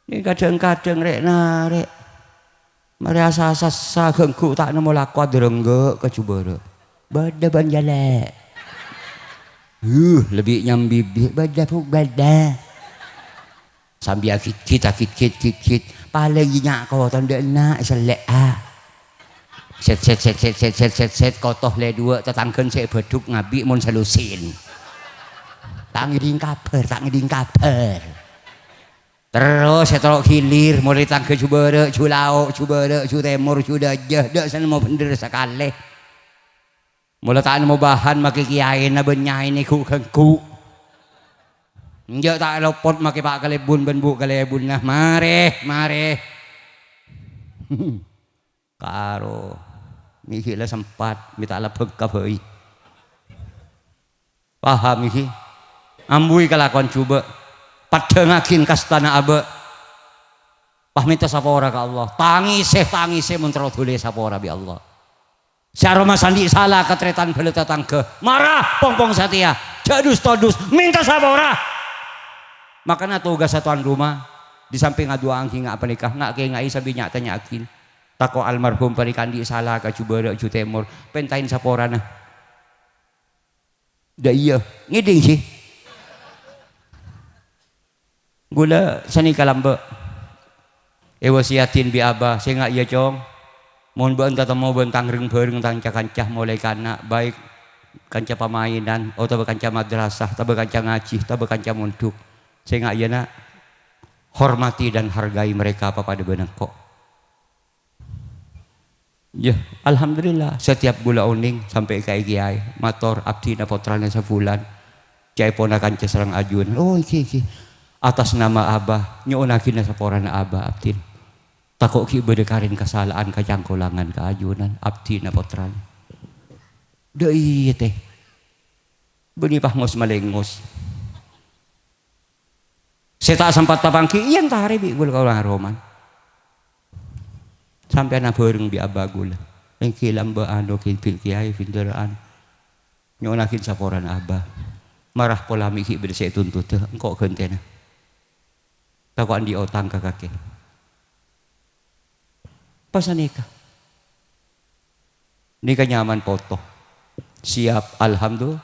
ini kadang-kadang rek narek mari asa-asa gengku tak nemu lakwa derengge ke coba bada banjale lebih nyambi bada puk bada sambil kita kit palingnya kau tanda nak selek set kotoh le dua tetangken saya beduk ngabi mun selusin tak ngiding kaper terus setelok hilir mulai tangke cubere culau cubere cutemur cudajah dak sana mau bener sekali mulai tak mau bahan maki kiai na benyain iku kengku Njak tak lopot make pak kalebun ben bu kalebun nah mare karo mikir lah sempat minta lah bekap hei paham iki ambui kelakon coba padengakin kastana abe pahminta sapa ora ka Allah tangise muntro dole sapa ora bi Allah saroma sandi salah ketretan bele tetangga marah pongpong satia jadus todus minta sapa ora makanya tugas satuan rumah di samping adu angki ngak penikah ngak ke ngai sabi nyak tanyakin tako almarhum parikan di salah ka Jubara Ju Timur pentain sapa ora nah da iya ngiding sih gula sani kalambe wasiatin bi abah saya ngak iya cong mohon beunta temu bentang reng bareng tang kancah mulai kana baik kancah pamainan atau kancah madrasah atau kancah ngaji atau kancah munduk saya ngak iya nak hormati dan hargai mereka apa pada benang kok ya alhamdulillah setiap gula uning sampai kai kiai mator abdi na putranya sebulan kiai ponakan serang ajun oh iki atas nama abah nyuunakin na saporana abah abdin takok ki berdekarin kesalahan kajangkolangan keajunan abdi na putranya dei teh beni pahngos malengos saya tak sempat tapangki iyan tahari bi gula kaulah roman sampai na bareng bi abagul yang kilam ba ano kinpil kiai finderaan nyuunakin saporan abah marah pola miki beda saya tuntut engkau gentena takuan di otang ke kaki pas nikah nyaman foto siap alhamdulillah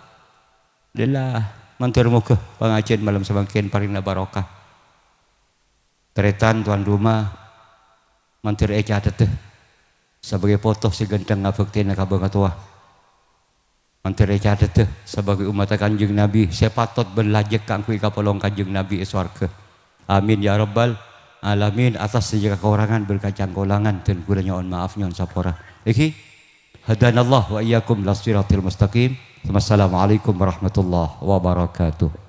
mantur muka pengajian malam sebangkian paling barokah teretan tuan rumah mantur catet sebagai foto si genteng ngabekti nak abang tua mantur catet sebagai umat kanjeng Nabi saya patut berlajak kangkui kapolong kanjeng Nabi swarga amin ya rabbal alamin atas segala kekurangan berkacang kolangan dan kula nyoon maaf nyoon sapora iki hadanallah wa iyyakum lasiratil mustaqim. Wassalamualaikum warahmatullahi wabarakatuh.